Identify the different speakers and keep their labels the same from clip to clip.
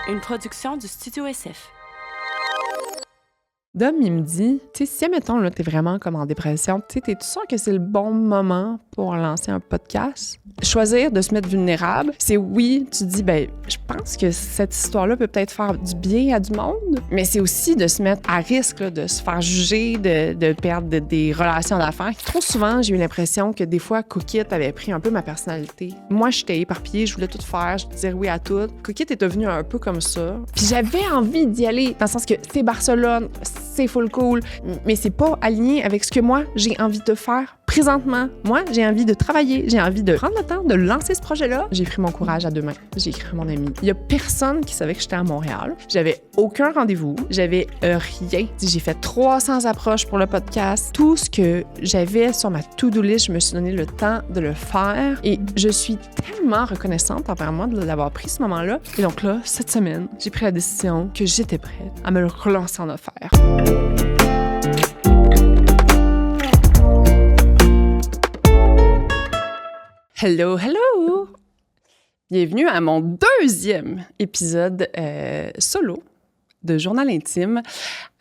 Speaker 1: Une production du Studio SF.
Speaker 2: Dom, il me dit, tu sais, si, admettons, là, t'es vraiment comme en dépression, tu sais, t'es-tu sûr que c'est le bon moment pour lancer un podcast? Choisir de se mettre vulnérable, c'est oui, tu dis, ben, je pense que cette histoire-là peut peut-être faire du bien à du monde, mais c'est aussi de se mettre à risque, là, de se faire juger, de perdre des relations d'affaires. Trop souvent, j'ai eu l'impression que des fois, Cookit avait pris un peu ma personnalité. Moi, j'étais éparpillée, je voulais tout faire, je disais oui à tout. Cookit est devenu un peu comme ça. Puis j'avais envie d'y aller, dans le sens que c'est Barcelone, c'est full cool, mais c'est pas aligné avec ce que moi, j'ai envie de faire présentement. Moi, j'ai envie de travailler, j'ai envie de prendre le temps de lancer ce projet-là. J'ai pris mon courage à deux mains. J'ai écrit à mon ami. Il y a personne qui savait que j'étais à Montréal. J'avais aucun rendez-vous. J'avais rien. J'ai fait 300 approches pour le podcast. Tout ce que j'avais sur ma to-do list, je me suis donné le temps de le faire. Et je suis tellement reconnaissante envers moi d'avoir pris ce moment-là. Et donc là, cette semaine, j'ai pris la décision que j'étais prête à me relancer en affaires. Hello, hello! Bienvenue à mon deuxième épisode solo de Journal intime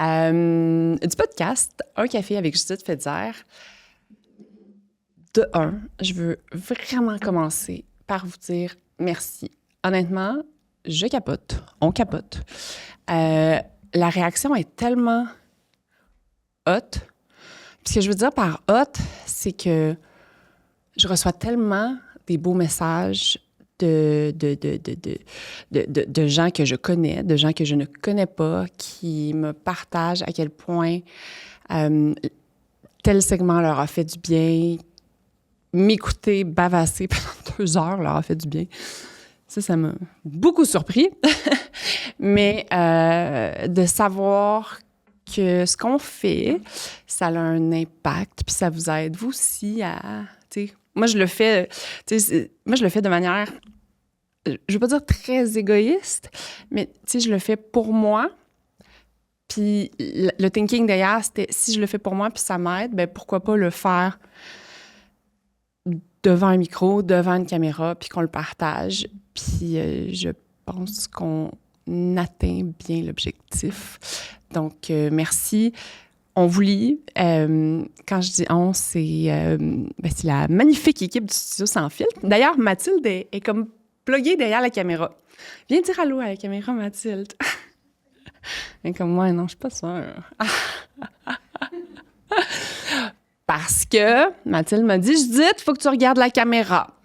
Speaker 2: du podcast Un café avec Judith Fédière. De un, je veux vraiment commencer par vous dire merci. Honnêtement, je capote, on capote. La réaction est tellement hot. Puis ce que je veux dire par hot, c'est que je reçois tellement des beaux messages de gens que je connais, de gens que je ne connais pas, qui me partagent à quel point tel segment leur a fait du bien. M'écouter bavasser pendant 2 heures leur a fait du bien. Ça m'a beaucoup surpris. Mais de savoir que ce qu'on fait, ça a un impact, puis ça vous aide, vous aussi, à... Moi, je le fais de manière, je veux pas dire très égoïste, mais je le fais pour moi. Puis le thinking derrière, c'était si je le fais pour moi puis ça m'aide, ben pourquoi pas le faire devant un micro, devant une caméra, puis qu'on le partage. Puis je pense qu'on atteint bien l'objectif. Donc, merci. On vous lit. Quand je dis on, c'est la magnifique équipe du Studio Sans Filtre. D'ailleurs, Mathilde est comme pluguée derrière la caméra. Viens dire allô à la caméra, Mathilde. Et comme moi, non, je suis pas sûre. Parce que Mathilde m'a dit, Judith, il faut que tu regardes la caméra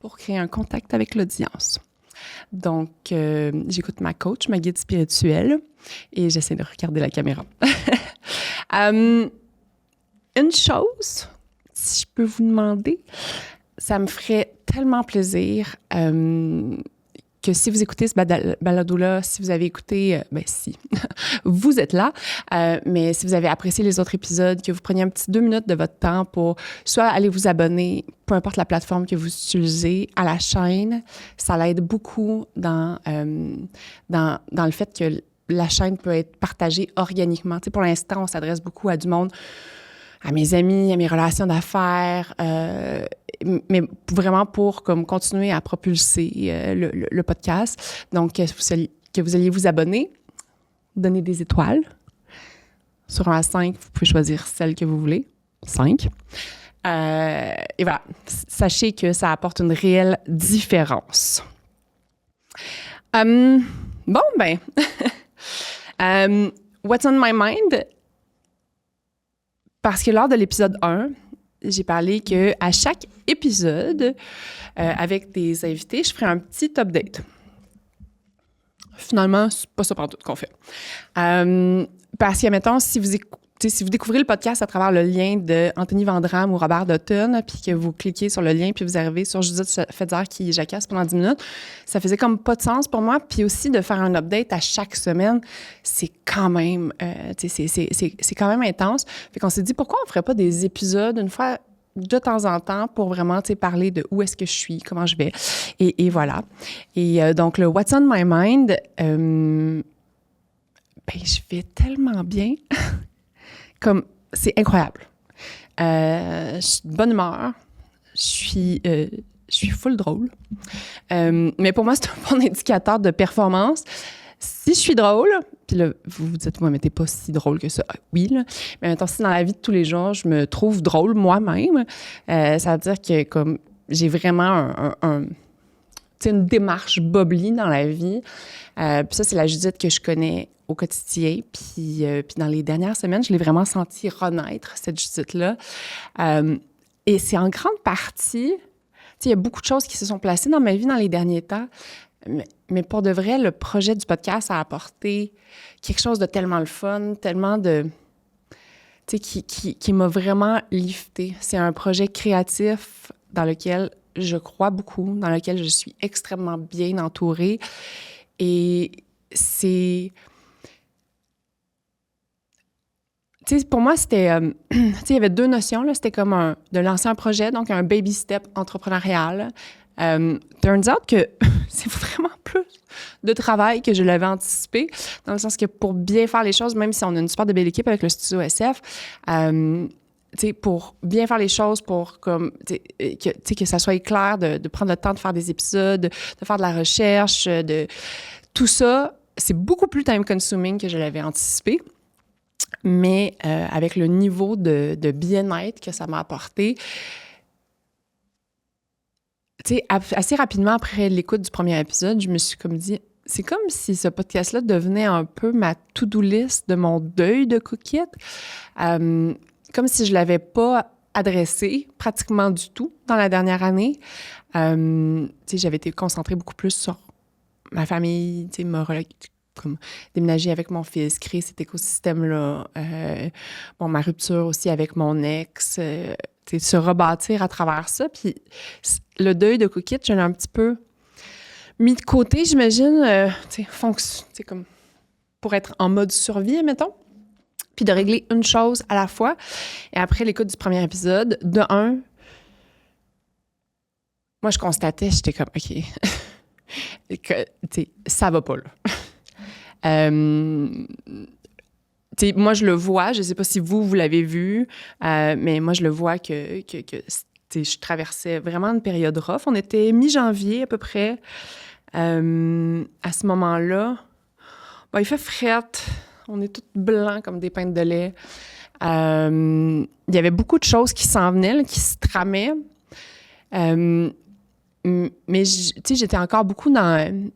Speaker 2: pour créer un contact avec l'audience. Donc, j'écoute ma coach, ma guide spirituelle, et j'essaie de regarder la caméra. Une chose, si je peux vous demander, ça me ferait tellement plaisir que si vous écoutez ce balado-là, si vous avez écouté, si, vous êtes là, mais si vous avez apprécié les autres épisodes, que vous preniez un petit 2 minutes de votre temps pour soit aller vous abonner, peu importe la plateforme que vous utilisez, à la chaîne, ça l'aide beaucoup dans le fait que la chaîne peut être partagée organiquement. Tu sais, pour l'instant, on s'adresse beaucoup à du monde, à mes amis, à mes relations d'affaires, mais vraiment pour comme continuer à propulser le podcast. Donc, que vous alliez vous abonner, donner des étoiles. Sur 1 à 5, vous pouvez choisir celle que vous voulez. 5. Et voilà, sachez que ça apporte une réelle différence. What's on my mind? Parce que lors de l'épisode 1, j'ai parlé qu'à chaque épisode, avec des invités, je ferai un petit update. Finalement, c'est pas ça partout qu'on fait. Parce que, mettons, si vous découvrez le podcast à travers le lien de Anthony Vandram ou Robert Dutton, puis que vous cliquez sur le lien, puis vous arrivez sur Judith Fédière qui jacasse pendant 10 minutes, ça faisait comme pas de sens pour moi. Puis aussi, de faire un update à chaque semaine, c'est quand même, c'est quand même intense. Fait qu'on s'est dit, pourquoi on ferait pas des épisodes une fois de temps en temps pour vraiment parler de où est-ce que je suis, comment je vais. Et voilà. Et donc, le What's on my mind, je vais tellement bien. Comme, c'est incroyable. Je suis de bonne humeur. Je je suis full drôle. Mais pour moi, c'est un bon indicateur de performance. Si je suis drôle, puis là, vous vous dites, mais t'es pas si drôle que ça. Oui, là. Mais maintenant, si dans la vie de tous les jours, je me trouve drôle moi-même, ça veut dire que comme j'ai vraiment une démarche bubbly dans la vie. Puis ça, c'est la Judith que je connais au quotidien. Puis dans les dernières semaines, je l'ai vraiment senti renaître, cette Judith-là. Et c'est en grande partie... Il y a beaucoup de choses qui se sont placées dans ma vie dans les derniers temps. Mais pour de vrai, le projet du podcast a apporté quelque chose de tellement le fun, tellement de... qui m'a vraiment lifté. C'est un projet créatif dans lequel je crois beaucoup, dans lequel je suis extrêmement bien entourée. Et c'est... pour moi, c'était... il y avait deux notions, là. C'était comme de lancer un projet, donc un baby step entrepreneurial. Turns out que c'est vraiment plus de travail que je l'avais anticipé, dans le sens que pour bien faire les choses, même si on a une super de belle équipe avec le Studio SF, pour bien faire les choses, pour que ça soit clair, de prendre le temps de faire des épisodes, de faire de la recherche, tout ça, c'est beaucoup plus time-consuming que je l'avais anticipé. Mais avec le niveau de bien-être que ça m'a apporté, assez rapidement après l'écoute du premier épisode, je me suis comme dit, c'est comme si ce podcast-là devenait un peu ma to-do list de mon deuil de coquette. Comme si je ne l'avais pas adressé pratiquement du tout dans la dernière année. J'avais été concentrée beaucoup plus sur ma famille, comme déménager avec mon fils, créer cet écosystème-là. Ma rupture aussi avec mon ex. Se rebâtir à travers ça. Puis le deuil de coquette, je l'ai un petit peu mis de côté, j'imagine, comme pour être en mode survie, mettons. Puis de régler une chose à la fois. Et après l'écoute du premier épisode, moi, je constatais, j'étais comme, OK, que, ça va pas, là. Moi, je le vois, je ne sais pas si vous l'avez vu, mais moi, je le vois que je traversais vraiment une période rough. On était mi-janvier à peu près. À ce moment-là, il fait frette. On est tous blancs comme des pintes de lait. Il y avait beaucoup de choses qui s'en venaient, là, qui se tramaient. Mais j'étais encore beaucoup dans...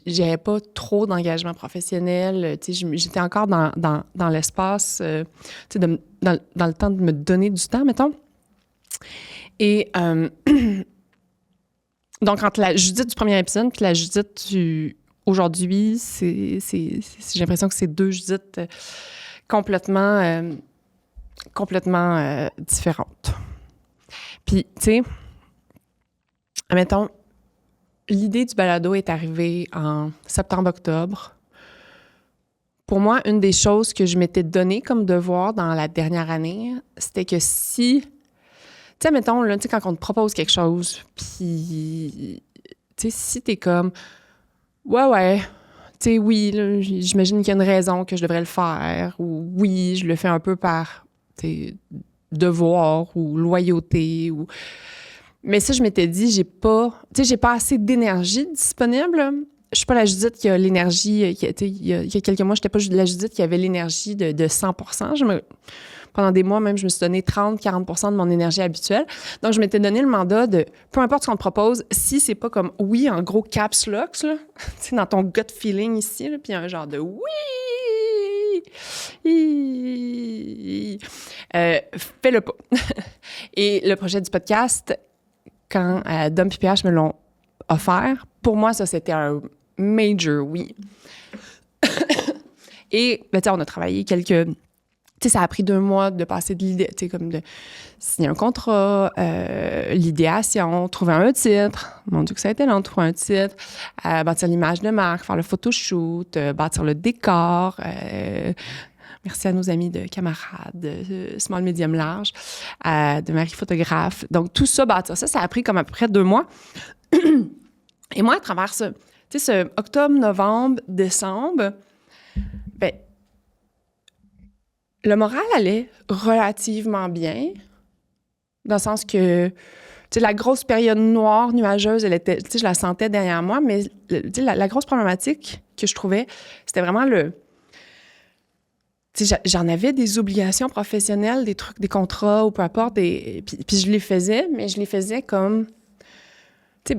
Speaker 2: J'avais pas trop d'engagement professionnel. J'étais encore dans l'espace, dans le temps de me donner du temps, mettons. Et donc, entre la Judith du premier épisode puis la Judith aujourd'hui, j'ai l'impression que c'est deux Judith complètement différentes. Puis, mettons, l'idée du balado est arrivée en septembre-octobre. Pour moi, une des choses que je m'étais donnée comme devoir dans la dernière année, c'était que si... mettons, là, quand on te propose quelque chose, puis, si t'es comme... Ouais, oui, là, j'imagine qu'il y a une raison que je devrais le faire, ou oui, je le fais un peu par, devoir ou loyauté, ou... Mais ça, je m'étais dit, j'ai pas assez d'énergie disponible. Je suis pas la Judith qui a l'énergie, il y a quelques mois, j'étais pas la Judith qui avait l'énergie de 100%. Pendant des mois, même, je me suis donné 30-40% de mon énergie habituelle. Donc, je m'étais donné le mandat de, peu importe ce qu'on te propose, si c'est pas comme oui, en gros caps lock, là, dans ton gut feeling ici, là, puis un genre de oui, fais-le pas. Et le projet du podcast, quand Dom et PH me l'ont offert, pour moi, ça, c'était un major oui. Et, on a travaillé ça a pris 2 mois de passer de l'idée, comme de signer un contrat, l'idéation, trouver un titre. Mon Dieu, que ça a été long de trouver un titre, bâtir l'image de marque, faire le photoshoot, bâtir le décor. Merci à nos amis de Camarades, de Small Medium Large, de Marie Photographe. Donc, tout ça, bâtir ça a pris comme à peu près 2 mois. Et moi, à travers ce octobre, novembre, décembre, le moral allait relativement bien, dans le sens que, sais, la grosse période noire, nuageuse, elle était, tu sais, je la sentais derrière moi, mais tu sais, la grosse problématique que je trouvais, c'était vraiment tu sais, j'en avais des obligations professionnelles, des trucs, des contrats ou peu importe, puis je les faisais, mais je les faisais comme, tu sais,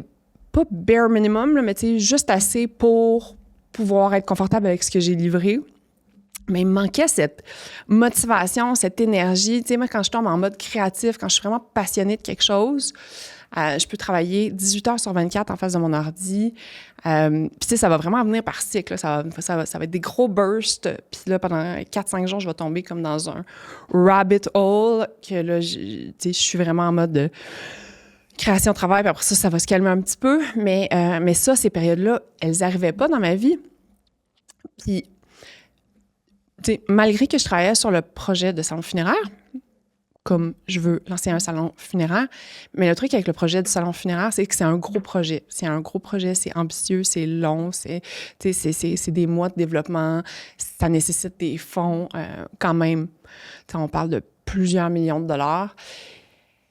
Speaker 2: pas bare minimum, là, mais tu sais, juste assez pour pouvoir être confortable avec ce que j'ai livré. Mais il me manquait cette motivation, cette énergie. Tu sais, moi, quand je tombe en mode créatif, quand je suis vraiment passionnée de quelque chose, je peux travailler 18 heures sur 24 en face de mon ordi. Puis, tu sais, ça va vraiment venir par cycle. Là. Ça va être des gros bursts. Puis là, pendant 4-5 jours, je vais tomber comme dans un rabbit hole que là, tu sais, je suis vraiment en mode de création-travail. Puis après ça va se calmer un petit peu. Mais ça, ces périodes-là, elles n'arrivaient pas dans ma vie. Puis, tu sais, malgré que je travaillais sur le projet de salon funéraire, comme je veux lancer un salon funéraire. Mais le truc avec le projet du salon funéraire, c'est que c'est un gros projet. C'est un gros projet, c'est ambitieux, c'est long, c'est des mois de développement, ça nécessite des fonds quand même. T'sais, on parle de plusieurs millions de dollars.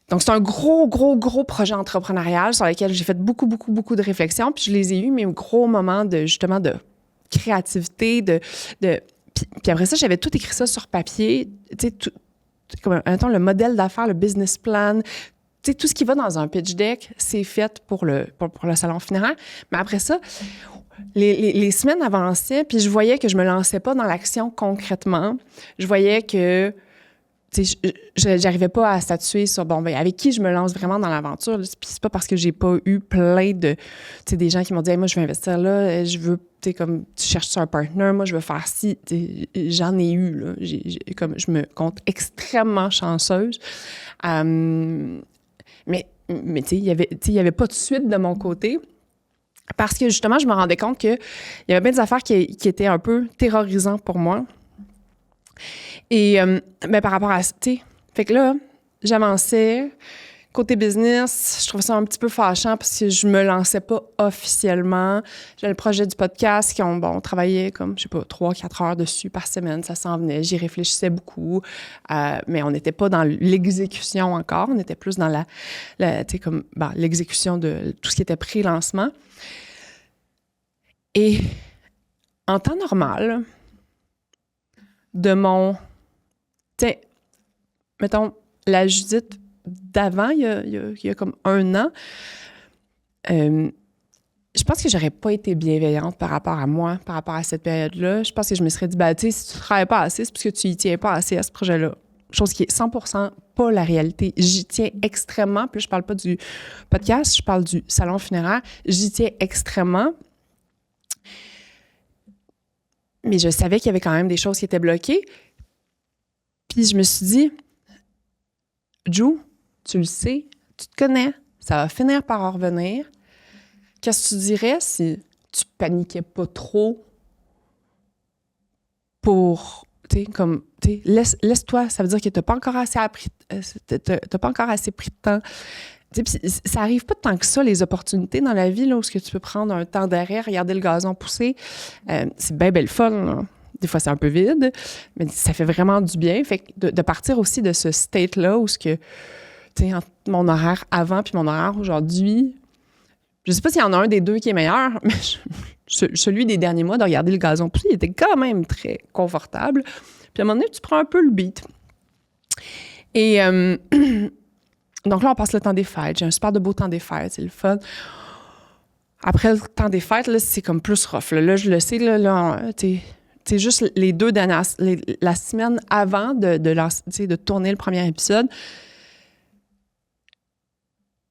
Speaker 2: Donc, c'est un gros projet entrepreneurial sur lequel j'ai fait beaucoup de réflexions. Puis je les ai eus, mes gros moments de, justement, de créativité, puis après ça, j'avais tout écrit ça sur papier, tu sais, comme le modèle d'affaires, le business plan, tu sais, tout ce qui va dans un pitch deck, c'est fait pour le salon funéraire. Mais après ça, les semaines avançaient, puis je voyais que je me lançais pas dans l'action concrètement. Je voyais que, tu sais, j'arrivais pas à statuer sur, bon, ben avec qui je me lance vraiment dans l'aventure. Puis c'est pas parce que j'ai pas eu plein de, tu sais, des gens qui m'ont dit, hey, moi, je veux investir là, je veux, tu sais, comme, tu cherches sur un partner, moi, je veux faire ci. J'en ai eu, là. Comme, je me compte extrêmement chanceuse. Mais tu sais, il y avait pas de suite de mon côté. Parce que, justement, je me rendais compte qu'il y avait bien des affaires qui étaient un peu terrorisantes pour moi. Et ben, par rapport à ça, tu sais, fait que là, j'avançais. Côté business, je trouvais ça un petit peu fâchant parce que je me lançais pas officiellement. J'avais le projet du podcast on travaillait comme, je sais pas, 3-4 heures dessus par semaine. Ça s'en venait. J'y réfléchissais beaucoup. Mais on n'était pas dans l'exécution encore. On était plus dans tu sais, comme, l'exécution de tout ce qui était pré-lancement. Et en temps normal, de mon... Tiens, mettons, la Judith d'avant, il y a comme 1 an, je pense que j'aurais pas été bienveillante par rapport à moi, par rapport à cette période-là. Je pense que je me serais dit, tu sais, si tu travailles pas assez, c'est parce que tu y tiens pas assez à ce projet-là. Chose qui est 100% pas la réalité. J'y tiens extrêmement. Puis là, je parle pas du podcast, je parle du salon funéraire. J'y tiens extrêmement. Mais je savais qu'il y avait quand même des choses qui étaient bloquées. Puis je me suis dit, Jou, tu le sais, tu te connais, ça va finir par en revenir. Qu'est-ce que tu dirais si tu paniquais pas trop pour, tu sais, comme, tu sais, laisse-toi, ça veut dire que t'as pas encore assez pris de temps. Puis ça arrive pas tant que ça, les opportunités dans la vie, là, où tu peux prendre un temps d'arrêt, regarder le gazon pousser. C'est bien belle fun, là. Des fois, c'est un peu vide, mais ça fait vraiment du bien. Fait que de partir aussi de ce state-là où tu sais, entre mon horaire avant puis mon horaire aujourd'hui, je sais pas s'il y en a un des deux qui est meilleur, mais celui des derniers mois de regarder le gazon pousser, il était quand même très confortable. Puis à un moment donné, tu prends un peu le beat. Et donc là, on passe le temps des fêtes. J'ai un super de beau temps des fêtes, c'est le fun. Après le temps des fêtes, là, c'est comme plus rough. Là, je le sais, là c'est juste les 2 dernières... la semaine avant de tourner le premier épisode,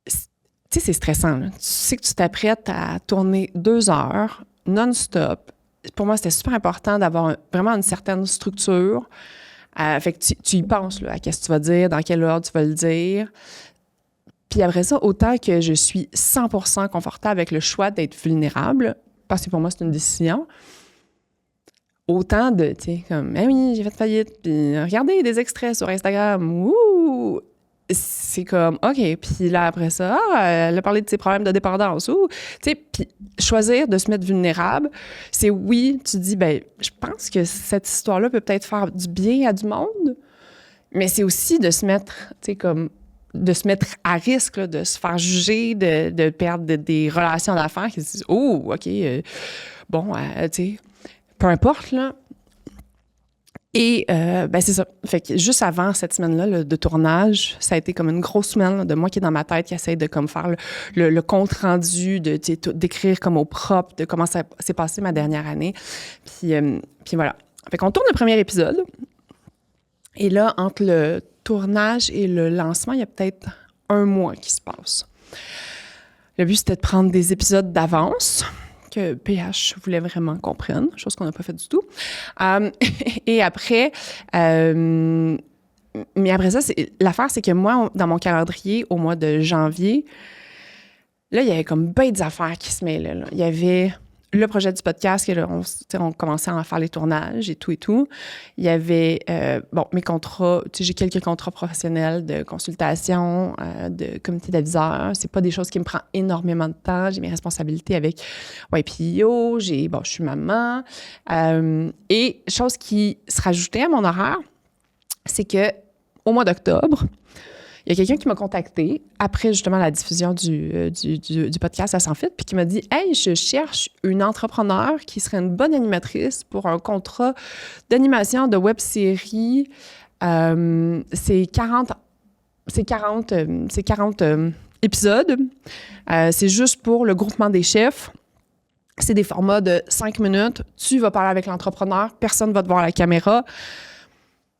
Speaker 2: tu sais, c'est stressant. Là. Tu sais que tu t'apprêtes à tourner 2 heures non-stop. Pour moi, c'était super important d'avoir vraiment une certaine structure. Fait que tu y penses là, à qu'est-ce que tu vas dire, dans quel ordre tu vas le dire. Puis après ça, autant que je suis 100% confortable avec le choix d'être vulnérable, parce que pour moi, c'est une décision, autant de, tu sais, comme, oui, j'ai fait faillite, puis regardez des extraits sur Instagram, ouh! C'est comme, OK, puis là, après ça, elle a parlé de ses problèmes de dépendance, ouh! Tu sais, puis choisir de se mettre vulnérable, c'est oui, tu dis, je pense que cette histoire-là peut peut-être faire du bien à du monde, mais c'est aussi de se mettre, tu sais, comme de se mettre à risque, là, de se faire juger, de perdre des relations d'affaires qui se disent « Oh, OK, bon, tu sais, peu importe, là. » Et c'est ça. Fait que juste avant cette semaine-là là, de tournage, ça a été comme une grosse semaine là, de moi qui est dans ma tête, qui essaie de comme faire le compte rendu, d'écrire comme au propre, de comment ça s'est passé ma dernière année. Puis voilà. Fait qu'on tourne le premier épisode. Et là, entre le tournage et le lancement, il y a peut-être 1 mois qui se passe. Le but, c'était de prendre des épisodes d'avance que PH voulait vraiment qu'on prenne, chose qu'on n'a pas fait du tout. Et après, mais après ça, l'affaire, c'est que moi, dans mon calendrier, au mois de janvier, là, il y avait comme bien des affaires qui se mêlaient. Là. Il y avait le projet du podcast, que là, on commençait à faire les tournages et tout et tout. Il y avait, mes contrats, j'ai quelques contrats professionnels de consultation, de comité d'aviseur. C'est pas des choses qui me prennent énormément de temps. J'ai mes responsabilités avec YPO, je suis maman. Et chose qui se rajoutait à mon horaire, c'est que au mois d'octobre, il y a quelqu'un qui m'a contacté après justement la diffusion du podcast à Sans Filtre, puis qui m'a dit « Hey, je cherche une entrepreneur qui serait une bonne animatrice pour un contrat d'animation de web-série. C'est 40 épisodes. C'est juste pour le groupement des chefs. C'est des formats de 5 minutes. Tu vas parler avec l'entrepreneur. Personne ne va te voir à la caméra. »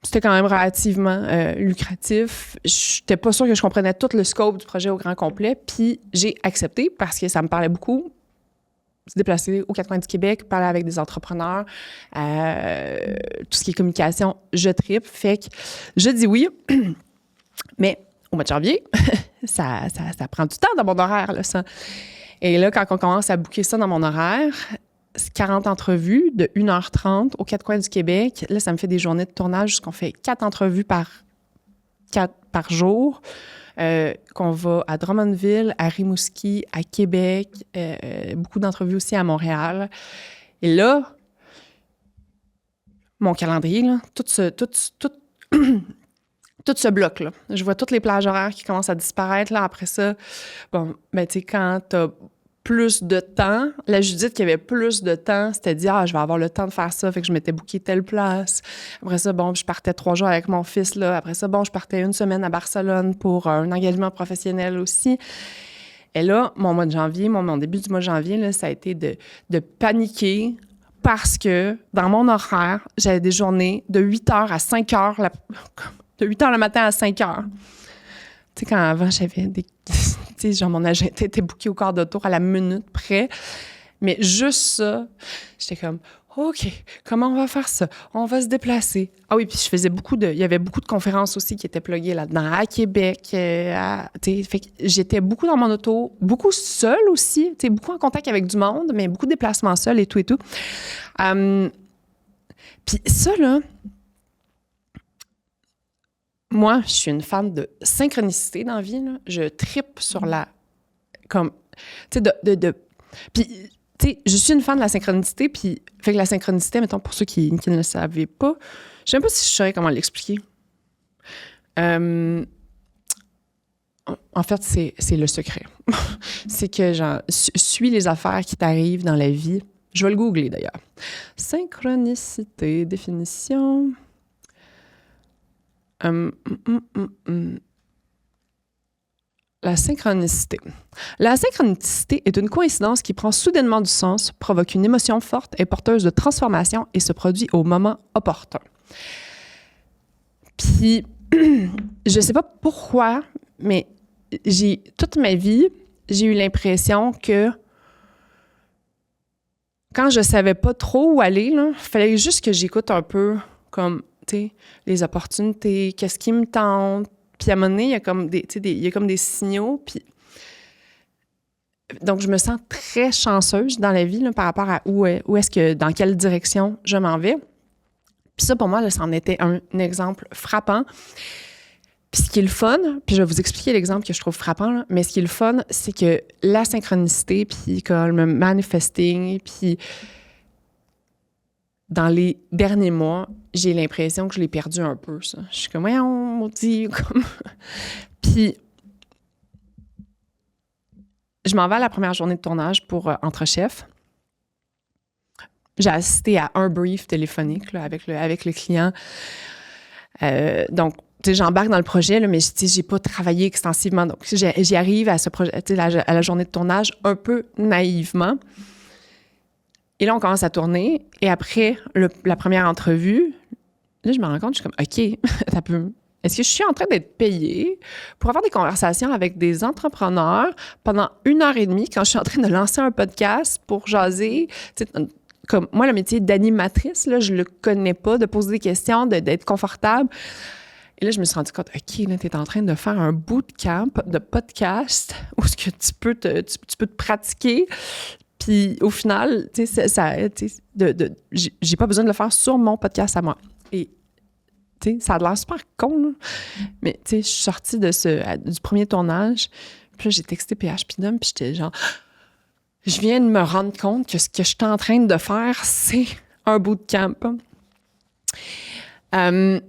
Speaker 2: C'était quand même relativement lucratif. Je n'étais pas sûre que je comprenais tout le scope du projet au grand complet. Puis j'ai accepté parce que ça me parlait beaucoup. Se déplacer aux 4 coins du Québec, parler avec des entrepreneurs, tout ce qui est communication, je tripe. Fait que je dis oui. Mais au mois de janvier, ça prend du temps dans mon horaire, là, ça. Et là, quand on commence à booker ça dans mon horaire, 40 entrevues de 1h30 aux 4 coins du Québec. Là, ça me fait des journées de tournage jusqu'on fait 4 entrevues par jour, qu'on va à Drummondville, à Rimouski, à Québec, beaucoup d'entrevues aussi à Montréal. Et là, mon calendrier, là, tout ce bloc-là. Je vois toutes les plages horaires qui commencent à disparaître. Là, après ça, tu sais, quand t'as plus de temps. La Judith qui avait plus de temps, c'était dit « Ah, je vais avoir le temps de faire ça. » Fait que je m'étais booké telle place. Après ça, je partais 3 jours avec mon fils, là. Après ça, je partais 1 semaine à Barcelone pour un engagement professionnel aussi. Et là, mon mois de janvier, mon début du mois de janvier, là, ça a été de paniquer parce que dans mon horaire, j'avais des journées de 8h à 5h, de 8h le matin à 5h. Tu sais, quand avant, j'avais des... Tu sais, genre, mon agenda était booké au quart de tour à la minute près. Mais juste ça, j'étais comme, OK, comment on va faire ça? On va se déplacer. Ah oui, puis je faisais il y avait beaucoup de conférences aussi qui étaient pluguées là-dedans, à Québec. Tu sais, fait que j'étais beaucoup dans mon auto, beaucoup seule aussi, tu sais, beaucoup en contact avec du monde, mais beaucoup de déplacements seuls et tout et tout. Puis ça, là, moi, je suis une fan de synchronicité dans la vie. Là. Je trippe sur la... Comme... Tu sais, puis, tu sais, je suis une fan de la synchronicité, puis... Fait que la synchronicité, mettons, pour ceux qui ne le savaient pas, je sais même pas si je saurais comment l'expliquer. En fait, c'est le secret. C'est que, genre, suis les affaires qui t'arrivent dans la vie. Je vais le googler, d'ailleurs. Synchronicité, définition... La synchronicité. La synchronicité est une coïncidence qui prend soudainement du sens, provoque une émotion forte, est porteuse de transformation et se produit au moment opportun. Puis, je sais pas pourquoi, mais toute ma vie, j'ai eu l'impression que quand je savais pas trop où aller, il fallait juste que j'écoute un peu comme les opportunités, qu'est-ce qui me tente. Puis à un moment donné, il y a comme des signaux. Puis... Donc, je me sens très chanceuse dans la vie là, par rapport à dans quelle direction je m'en vais. Puis ça, pour moi, là, ça en était un exemple frappant. Puis ce qui est le fun, puis je vais vous expliquer l'exemple que je trouve frappant, là, mais ce qui est le fun, c'est que la synchronicité, puis comme le manifesting, puis... Dans les derniers mois, j'ai l'impression que je l'ai perdu un peu, ça. Je suis comme, voyons, maudit. Comme... Puis, je m'en vais à la première journée de tournage pour Entre Chefs. J'ai assisté à un brief téléphonique là, avec le client. Donc, tu sais, j'embarque dans le projet, là, mais j'ai pas travaillé extensivement. Donc, j'y arrive à ce projet, à la journée de tournage un peu naïvement. Et là, on commence à tourner. Et après la première entrevue, là, je me rends compte, je suis comme, OK, ça peut... Est-ce que je suis en train d'être payée pour avoir des conversations avec des entrepreneurs pendant 1h30 quand je suis en train de lancer un podcast pour jaser? Tu sais, comme moi, le métier d'animatrice, là, je le connais pas, de poser des questions, d'être confortable. Et là, je me suis rendu compte, OK, là, tu es en train de faire un bootcamp de podcast où ce que tu peux te pratiquer. Puis au final, tu sais, j'ai pas besoin de le faire sur mon podcast à moi. Et tu sais, ça a l'air super con, là. Mais tu sais, je suis sortie du premier tournage. Puis là, j'ai texté PH Pidum, puis j'étais genre... Je viens de me rendre compte que ce que je suis en train de faire, c'est un bootcamp. J'ai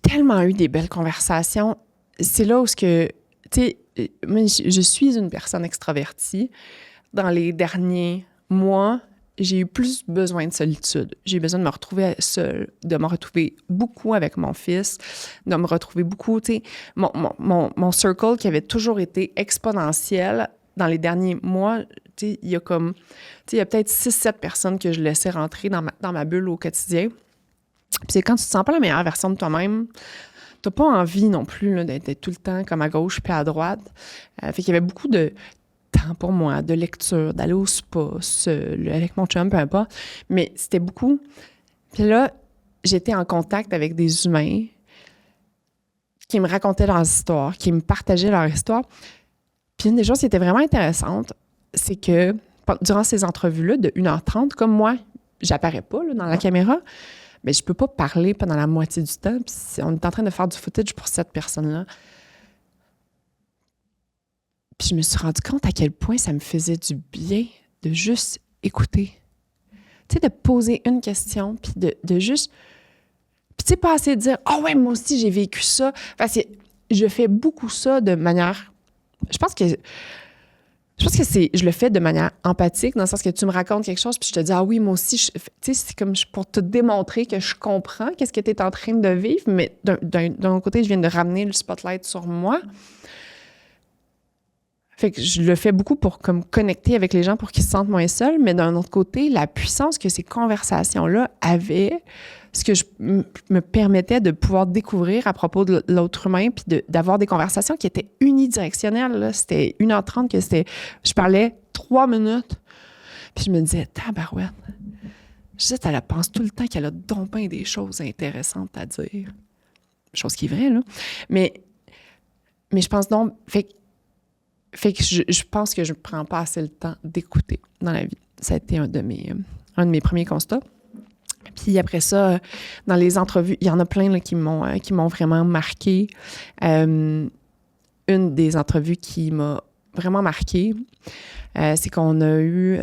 Speaker 2: tellement eu des belles conversations. C'est là où tu sais, moi, je suis une personne extravertie. Dans les derniers mois, j'ai eu plus besoin de solitude. J'ai eu besoin de me retrouver seule, de me retrouver beaucoup avec mon fils, de me retrouver beaucoup, tu sais, mon circle qui avait toujours été exponentiel. Dans les derniers mois, tu sais, il y a peut-être 6-7 personnes que je laissais rentrer dans ma bulle au quotidien. Puis c'est quand tu te sens pas la meilleure version de toi-même, t'as pas envie non plus là, d'être tout le temps comme à gauche puis à droite. Fait qu'il y avait beaucoup de temps pour moi, de lecture, d'aller au spa, seul, avec mon chum, peu importe. Mais c'était beaucoup. Puis là, j'étais en contact avec des humains qui me racontaient leurs histoires, qui me partageaient leur histoire. Puis une des choses qui était vraiment intéressante, c'est que durant ces entrevues-là de 1h30, comme moi, j'apparais pas là, dans la caméra, mais je peux pas parler pendant la moitié du temps. Puis on est en train de faire du footage pour cette personne-là. Puis je me suis rendu compte à quel point ça me faisait du bien de juste écouter. Tu sais, de poser une question, puis de juste... Puis tu sais, pas assez de dire « Ah ouais, moi aussi, j'ai vécu ça. » Parce que je fais beaucoup ça de manière... Je pense que je le fais de manière empathique, dans le sens que tu me racontes quelque chose, puis je te dis « Ah oui, moi aussi. » Tu sais, c'est comme pour te démontrer que je comprends qu'est-ce que tu es en train de vivre, mais d'un autre côté, je viens de ramener le spotlight sur moi. Fait que je le fais beaucoup pour comme connecter avec les gens pour qu'ils se sentent moins seuls, mais d'un autre côté, la puissance que ces conversations-là avaient, ce que je me permettait de pouvoir découvrir à propos de l'autre humain, puis d'avoir des conversations qui étaient unidirectionnelles. Là. C'était 1h30 que je parlais 3 minutes, puis je me disais, tabarouette, je sais, elle pense tout le temps qu'elle a donc bien des choses intéressantes à dire. Chose qui est vraie, là. Mais je pense donc... Fait que je pense que je ne prends pas assez le temps d'écouter dans la vie. Ça a été un de mes premiers constats. Puis après ça, dans les entrevues, il y en a plein là, qui m'ont vraiment marqué. Une des entrevues qui m'a vraiment marquée, c'est qu'on a eu...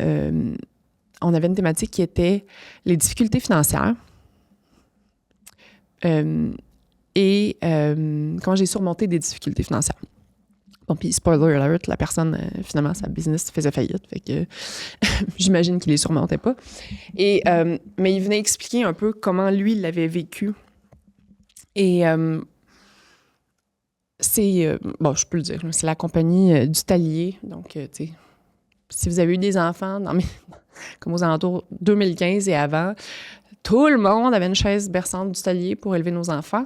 Speaker 2: on avait une thématique qui était les difficultés financières. Et comment j'ai surmonté des difficultés financières. Bon, puis spoiler alert, la personne, finalement, sa business faisait faillite, fait que j'imagine qu'il les surmontait pas. Et, mais il venait expliquer un peu comment lui l'avait vécu. Et c'est, bon, je peux le dire, c'est la compagnie du talier. Donc, tu sais, si vous avez eu des enfants, comme aux alentours 2015 et avant, tout le monde avait une chaise berçante du talier pour élever nos enfants.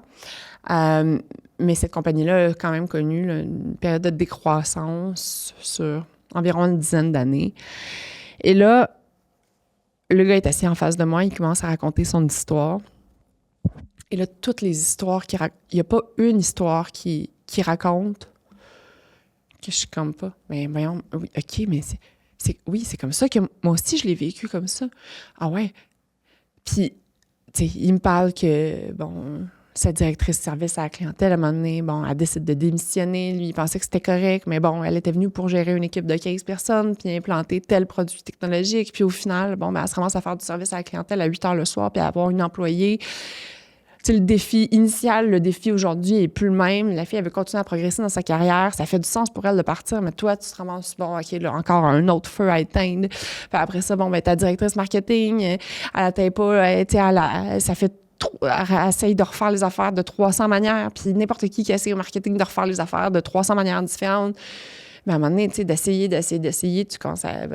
Speaker 2: Mais cette compagnie-là a quand même connu là, une période de décroissance sur environ une dizaine d'années. Et là, le gars est assis en face de moi, il commence à raconter son histoire. Et là, toutes les histoires il n'y a pas une histoire qui raconte que je suis comme pas. Mais voyons, oui, OK, mais c'est comme ça que moi aussi, je l'ai vécu comme ça. Ah ouais. Puis, tu sais, il me parle que, bon... Sa directrice de service à la clientèle, à un moment donné, bon, elle décide de démissionner. Lui, il pensait que c'était correct, mais bon, elle était venue pour gérer une équipe de 15 personnes, puis implanter tel produit technologique. Puis au final, bon, ben, elle se ramasse à faire du service à la clientèle à 8 heures le soir, puis à avoir une employée. le défi initial, le défi aujourd'hui est plus le même. La fille, elle veut continuer à progresser dans sa carrière. Ça fait du sens pour elle de partir, mais toi, tu te ramasses, bon, OK, là, encore un autre feu à éteindre. Puis après ça, bon, ben, ta directrice marketing, elle n'atteint pas, tu sais, ça fait elle essaye de refaire les affaires de 300 manières, puis n'importe qui essaie au marketing de refaire les affaires de 300 manières différentes. Mais à un moment donné, tu sais, d'essayer, tu commences à...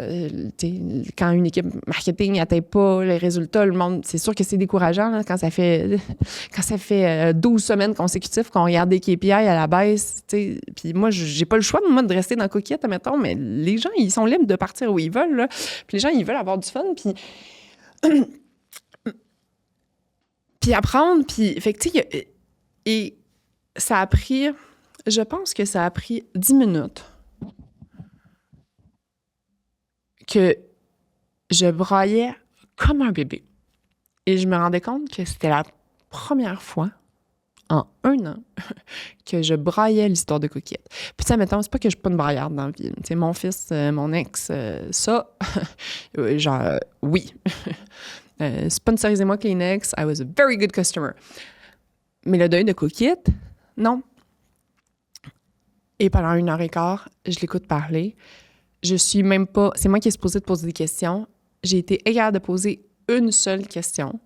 Speaker 2: quand une équipe marketing n'atteint pas les résultats, le monde, c'est sûr que c'est décourageant là, quand ça fait 12 semaines consécutives qu'on regarde des KPI à la baisse, tu sais. Puis moi, j'ai pas le choix de rester dans Coquette, admettons, mais les gens, ils sont libres de partir où ils veulent, là. Puis les gens, ils veulent avoir du fun, puis... puis apprendre, puis... Fait que, tu sais, et ça a pris... Je pense que ça a pris 10 minutes que je braillais comme un bébé. Et je me rendais compte que c'était la première fois en 1 an que je braillais l'histoire de Coquette. Puis tu sais, mettons, c'est pas que je suis pas une braillarde dans la vie. Tu sais, mon fils, mon ex, ça, genre, oui. Sponsorisez-moi Kleenex, I was a very good customer. Mais le deuil de Coquette, non. Et pendant 1h15, je l'écoute parler. Je suis même pas... C'est moi qui ai supposé de poser des questions. J'ai été incapable de poser une seule question.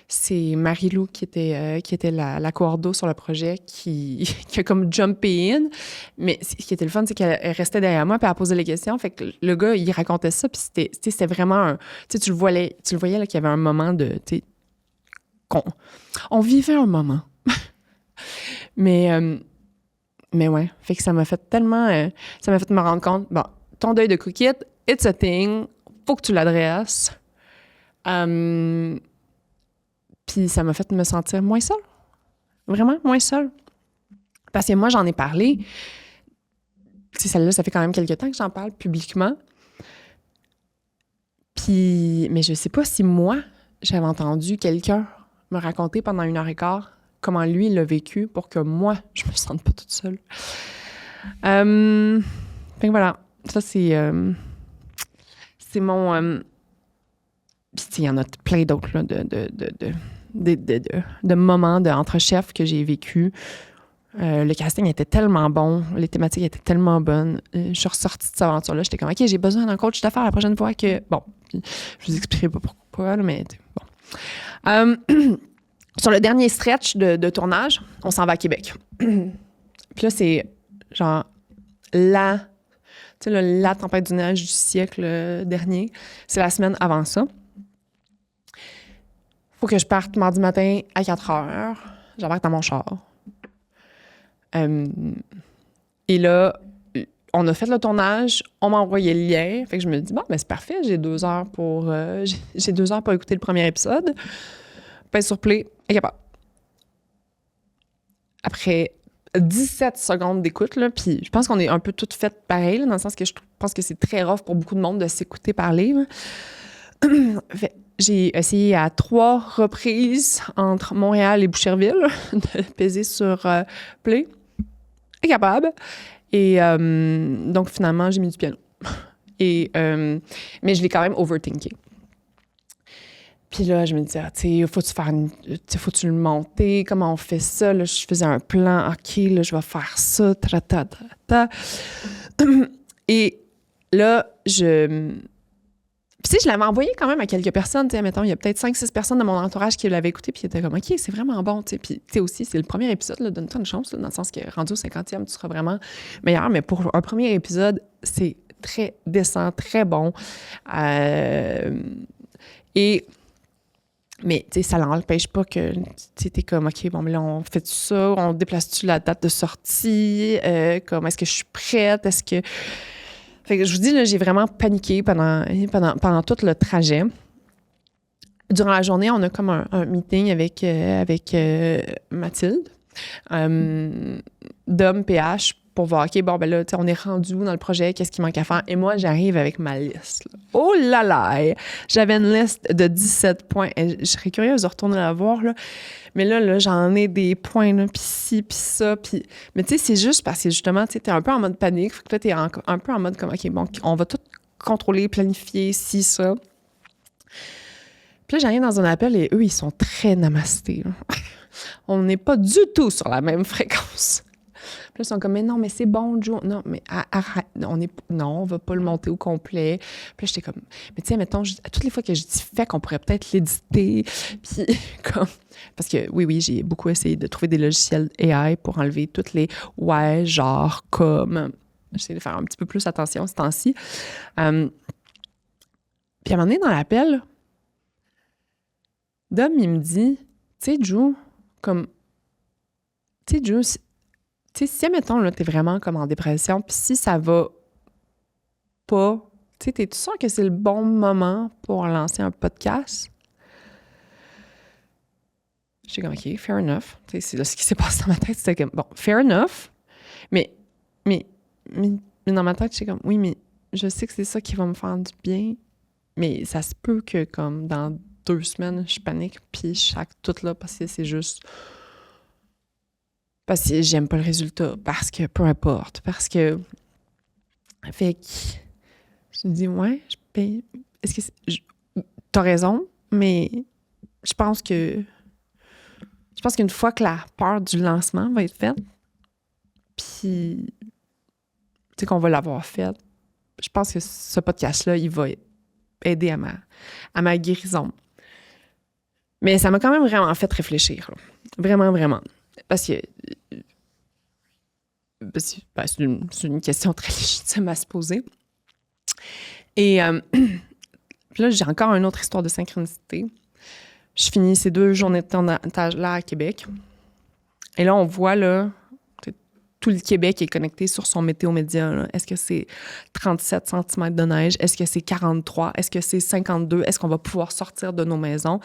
Speaker 2: C'est Marie-Lou qui était la coordo sur le projet qui a comme jumpé in. Mais ce qui était le fun, c'est qu'elle restait derrière moi puis elle posait les questions. Fait que le gars, il racontait ça puis c'était vraiment un... Tu le voyais là, qu'il y avait un moment de... On vivait un moment. Mais ouais, fait que ça m'a fait tellement... ça m'a fait me rendre compte... Bon, ton deuil de Coquette, it's a thing. Faut que tu l'adresses. Puis ça m'a fait me sentir moins seule. Vraiment, moins seule. Parce que moi, j'en ai parlé. Tu sais, celle-là, ça fait quand même quelques temps que j'en parle publiquement. Puis, mais je sais pas si moi, j'avais entendu quelqu'un me raconter pendant 1h15 comment lui, il l'a vécu pour que moi, je me sente pas toute seule. Fait que voilà. Ça, c'est mon... Puis, il y en a plein d'autres, là, de moments entre chefs que j'ai vécu. Le casting était tellement bon, les thématiques étaient tellement bonnes. Je suis ressortie de cette aventure-là, j'étais comme, OK, j'ai besoin d'un coach d'affaires la prochaine fois que... Bon, puis, je vous expliquerai pas pourquoi, là, mais bon. Sur le dernier stretch de tournage, on s'en va à Québec. Puis là, c'est genre tu sais, la tempête du neige du siècle dernier. C'est la semaine avant ça. Faut que je parte mardi matin à 4h. J'embarque dans mon char. Et là, on a fait le tournage. On m'a envoyé le lien. Fait que je me dis, bon, ben c'est parfait. J'ai 2 heures pour écouter le premier épisode. Pèse sur play. Et capable. Après 17 secondes d'écoute, là, puis je pense qu'on est un peu toutes faites pareil, là, dans le sens que je pense que c'est très rough pour beaucoup de monde de s'écouter parler. J'ai essayé à 3 reprises entre Montréal et Boucherville de peser sur play. Incapable. Et donc, finalement, j'ai mis du piano. Mais je l'ai quand même overthinké. Puis là, je me disais, tu sais, faut-tu le monter? Comment on fait ça? Là, je faisais un plan. OK, là, je vais faire ça. Et là, Puis, tu sais, je l'avais envoyé quand même à quelques personnes. Tu sais, mettons, il y a peut-être 5-6 personnes de mon entourage qui l'avaient écouté. Puis, ils étaient comme, OK, c'est vraiment bon. Tu sais, puis, tu sais, aussi, c'est le premier épisode. Là, donne-toi une chance, là, dans le sens que rendu au 50e, tu seras vraiment meilleur. Mais pour un premier épisode, c'est très décent, très bon. Mais, tu sais, ça n'empêche pas que, tu t'es comme, OK, bon, mais là, on fait ça, on déplace-tu la date de sortie, comme, est-ce que je suis prête, est-ce que... Fait que je vous dis, là, j'ai vraiment paniqué pendant tout le trajet. Durant la journée, on a comme un meeting avec Mathilde, d'Homme PH, pour voir, OK, bon, ben là, tu sais, on est rendu où dans le projet, qu'est-ce qui manque à faire? Et moi, j'arrive avec ma liste. Là. Oh là là! J'avais une liste de 17 points. Et je serais curieuse de retourner la voir, là. Mais là, j'en ai des points, là, puis ci, puis ça, puis... Mais tu sais, c'est juste parce que, justement, tu sais, t'es un peu en mode panique. Fait que là, t'es un peu en mode comme, OK, bon, on va tout contrôler, planifier, ci, ça. Puis là, j'arrive dans un appel et eux, ils sont très namastés, là. on n'est pas du tout sur la même fréquence. Puis là, ils sont comme, mais non, mais c'est bon, Joe. Non, mais arrête. Non, on va pas le monter au complet. Puis là, j'étais comme, mais tu sais, mettons, toutes les fois que je dis fait qu'on pourrait peut-être l'éditer. Puis comme, parce que oui, j'ai beaucoup essayé de trouver des logiciels AI pour enlever toutes les ouais, genre, comme. J'essaie de faire un petit peu plus attention ce temps-ci. Puis à un moment donné, dans l'appel, Dom, il me dit, tu sais, Joe, comme, tu sais, Joe, tu sais, si, admettons, là, t'es vraiment comme en dépression, puis si ça va pas, tu sais, t'es-tu sûr que c'est le bon moment pour lancer un podcast? J'étais comme, OK, fair enough. Tu sais, c'est là, ce qui s'est passé dans ma tête, c'était comme, bon, fair enough, mais dans ma tête, j'étais comme, oui, mais je sais que c'est ça qui va me faire du bien, mais ça se peut que, comme, dans 2 semaines, je panique, puis je sac tout là, parce que c'est juste... Parce que j'aime pas le résultat, parce que peu importe, parce que... Fait que je me dis, ouais, est-ce que t'as raison, mais je pense qu'une fois que la peur du lancement va être faite, puis tu sais qu'on va l'avoir fait, je pense que ce podcast-là, il va aider à ma guérison. Mais ça m'a quand même vraiment fait réfléchir, là. Vraiment, vraiment. Parce que c'est une question très légitime à se poser. Et puis là, j'ai encore une autre histoire de synchronicité. Je finis ces 2 journées de tournage-là à Québec. Et là, on voit, là, tout le Québec est connecté sur son météo-média, là. Est-ce que c'est 37 cm de neige? Est-ce que c'est 43? Est-ce que c'est 52? Est-ce qu'on va pouvoir sortir de nos maisons?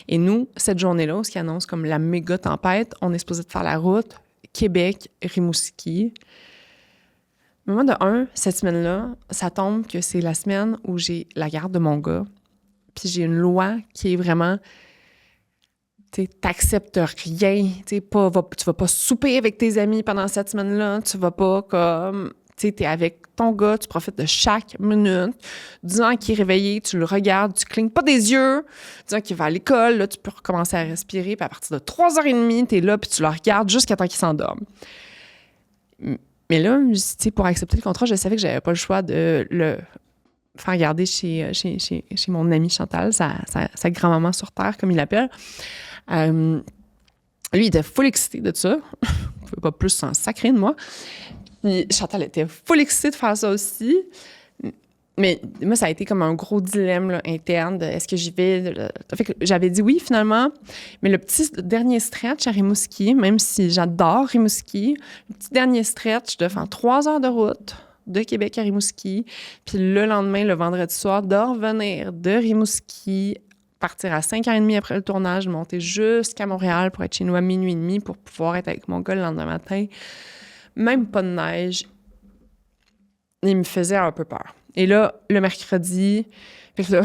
Speaker 2: Et nous, cette journée-là, ce qui annonce comme la méga tempête, on est supposé de faire la route Québec-Rimouski. Moi, de un, cette semaine-là, ça tombe que c'est la semaine où j'ai la garde de mon gars. Puis j'ai une loi qui est vraiment... Tu sais, t'acceptes rien. Tu vas pas souper avec tes amis pendant cette semaine-là. Tu vas pas comme... Tu sais, t'es avec ton gars, tu profites de chaque minute. Disant qu'il est réveillé, tu le regardes, tu clignes pas des yeux. Disant qu'il va à l'école, là, tu peux recommencer à respirer. Puis à partir de 3h30, t'es là, puis tu le regardes jusqu'à temps qu'il s'endorme. Mais là, tu sais, pour accepter le contrat, je savais que j'avais pas le choix de le faire garder chez mon amie Chantal, sa grand-maman sur Terre, comme il l'appelle. Lui, il était full excité de ça. Il pouvait pas plus s'en sacrer de moi. Puis Chantal était full excitée de faire ça aussi. Mais moi, ça a été comme un gros dilemme là, interne de est-ce que j'y vais? Fait que j'avais dit oui, finalement. Mais le petit dernier stretch à Rimouski, même si j'adore Rimouski, le petit dernier stretch de faire 3 heures de route de Québec à Rimouski, puis le lendemain, le vendredi soir, de revenir de Rimouski, partir à 5h30 après le tournage, monter jusqu'à Montréal pour être chez nous à 00h30 pour pouvoir être avec mon gars le lendemain matin. Même pas de neige. Il me faisait un peu peur. Et là, le mercredi, fait que là,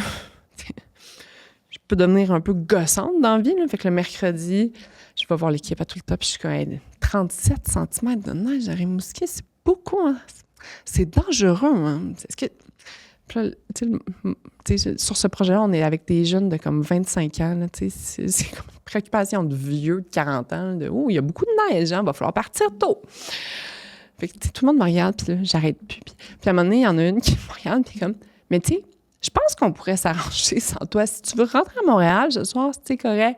Speaker 2: je peux devenir un peu gossante dans la vie, là. Fait que le mercredi, je vais voir l'équipe à tout le temps, puis je suis comme, hey, 37 cm de neige à Rimouski, c'est beaucoup, hein? C'est dangereux, hein? Est-ce que... Puis là, tu sais, sur ce projet-là, on est avec des jeunes de comme 25 ans, là, tu sais, c'est comme une préoccupation de vieux de 40 ans, de « Oh, il y a beaucoup de neige, hein? Va falloir partir tôt! » Fait que tout le monde me regarde, puis là, j'arrête plus. Puis à un moment donné, il y en a une qui me regarde, puis comme, mais tu sais, je pense qu'on pourrait s'arranger sans toi. Si tu veux rentrer à Montréal ce soir, c'est correct.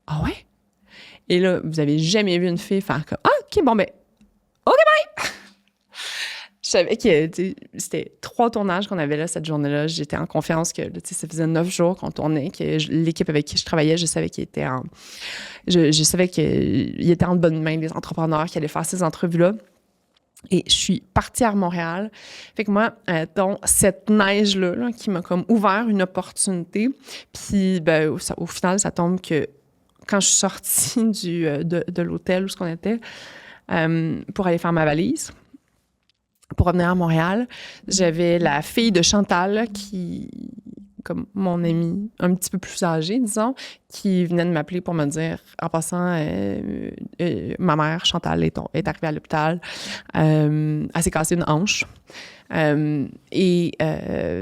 Speaker 2: Ah ouais? Et là, vous avez jamais vu une fille faire comme, ah, OK, bon, ben, OK, bye! Je savais que c'était 3 tournages qu'on avait là cette journée-là. J'étais en confiance que ça faisait 9 jours qu'on tournait, que l'équipe avec qui je travaillais, je savais qu'il était je savais qu'il était en bonne main des entrepreneurs qui allaient faire ces entrevues-là. Et je suis partie à Montréal. Fait que moi, cette neige-là là, qui m'a comme ouvert une opportunité. Puis, ben, au final, ça tombe que quand je suis sortie de l'hôtel où on était pour aller faire ma valise, pour revenir à Montréal, j'avais la fille de Chantal qui, comme mon amie, un petit peu plus âgée, disons, qui venait de m'appeler pour me dire, en passant, ma mère, Chantal, est arrivée à l'hôpital. Elle s'est cassée une hanche. C'est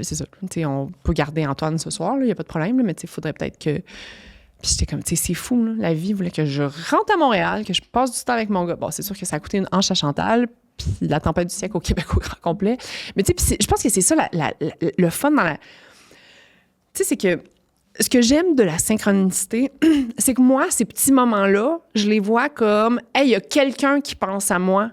Speaker 2: ça. On peut garder Antoine ce soir, il n'y a pas de problème, là, mais il faudrait peut-être que Puis j'étais comme, tu sais, c'est fou, là. La vie voulait que je rentre à Montréal, que je passe du temps avec mon gars. Bon, c'est sûr que ça a coûté une hanche à Chantal, puis la tempête du siècle au Québec au grand complet. Mais tu sais, je pense que c'est ça le fun dans la... Tu sais, c'est que ce que j'aime de la synchronicité, c'est que moi, ces petits moments-là, je les vois comme, hey, il y a quelqu'un qui pense à moi.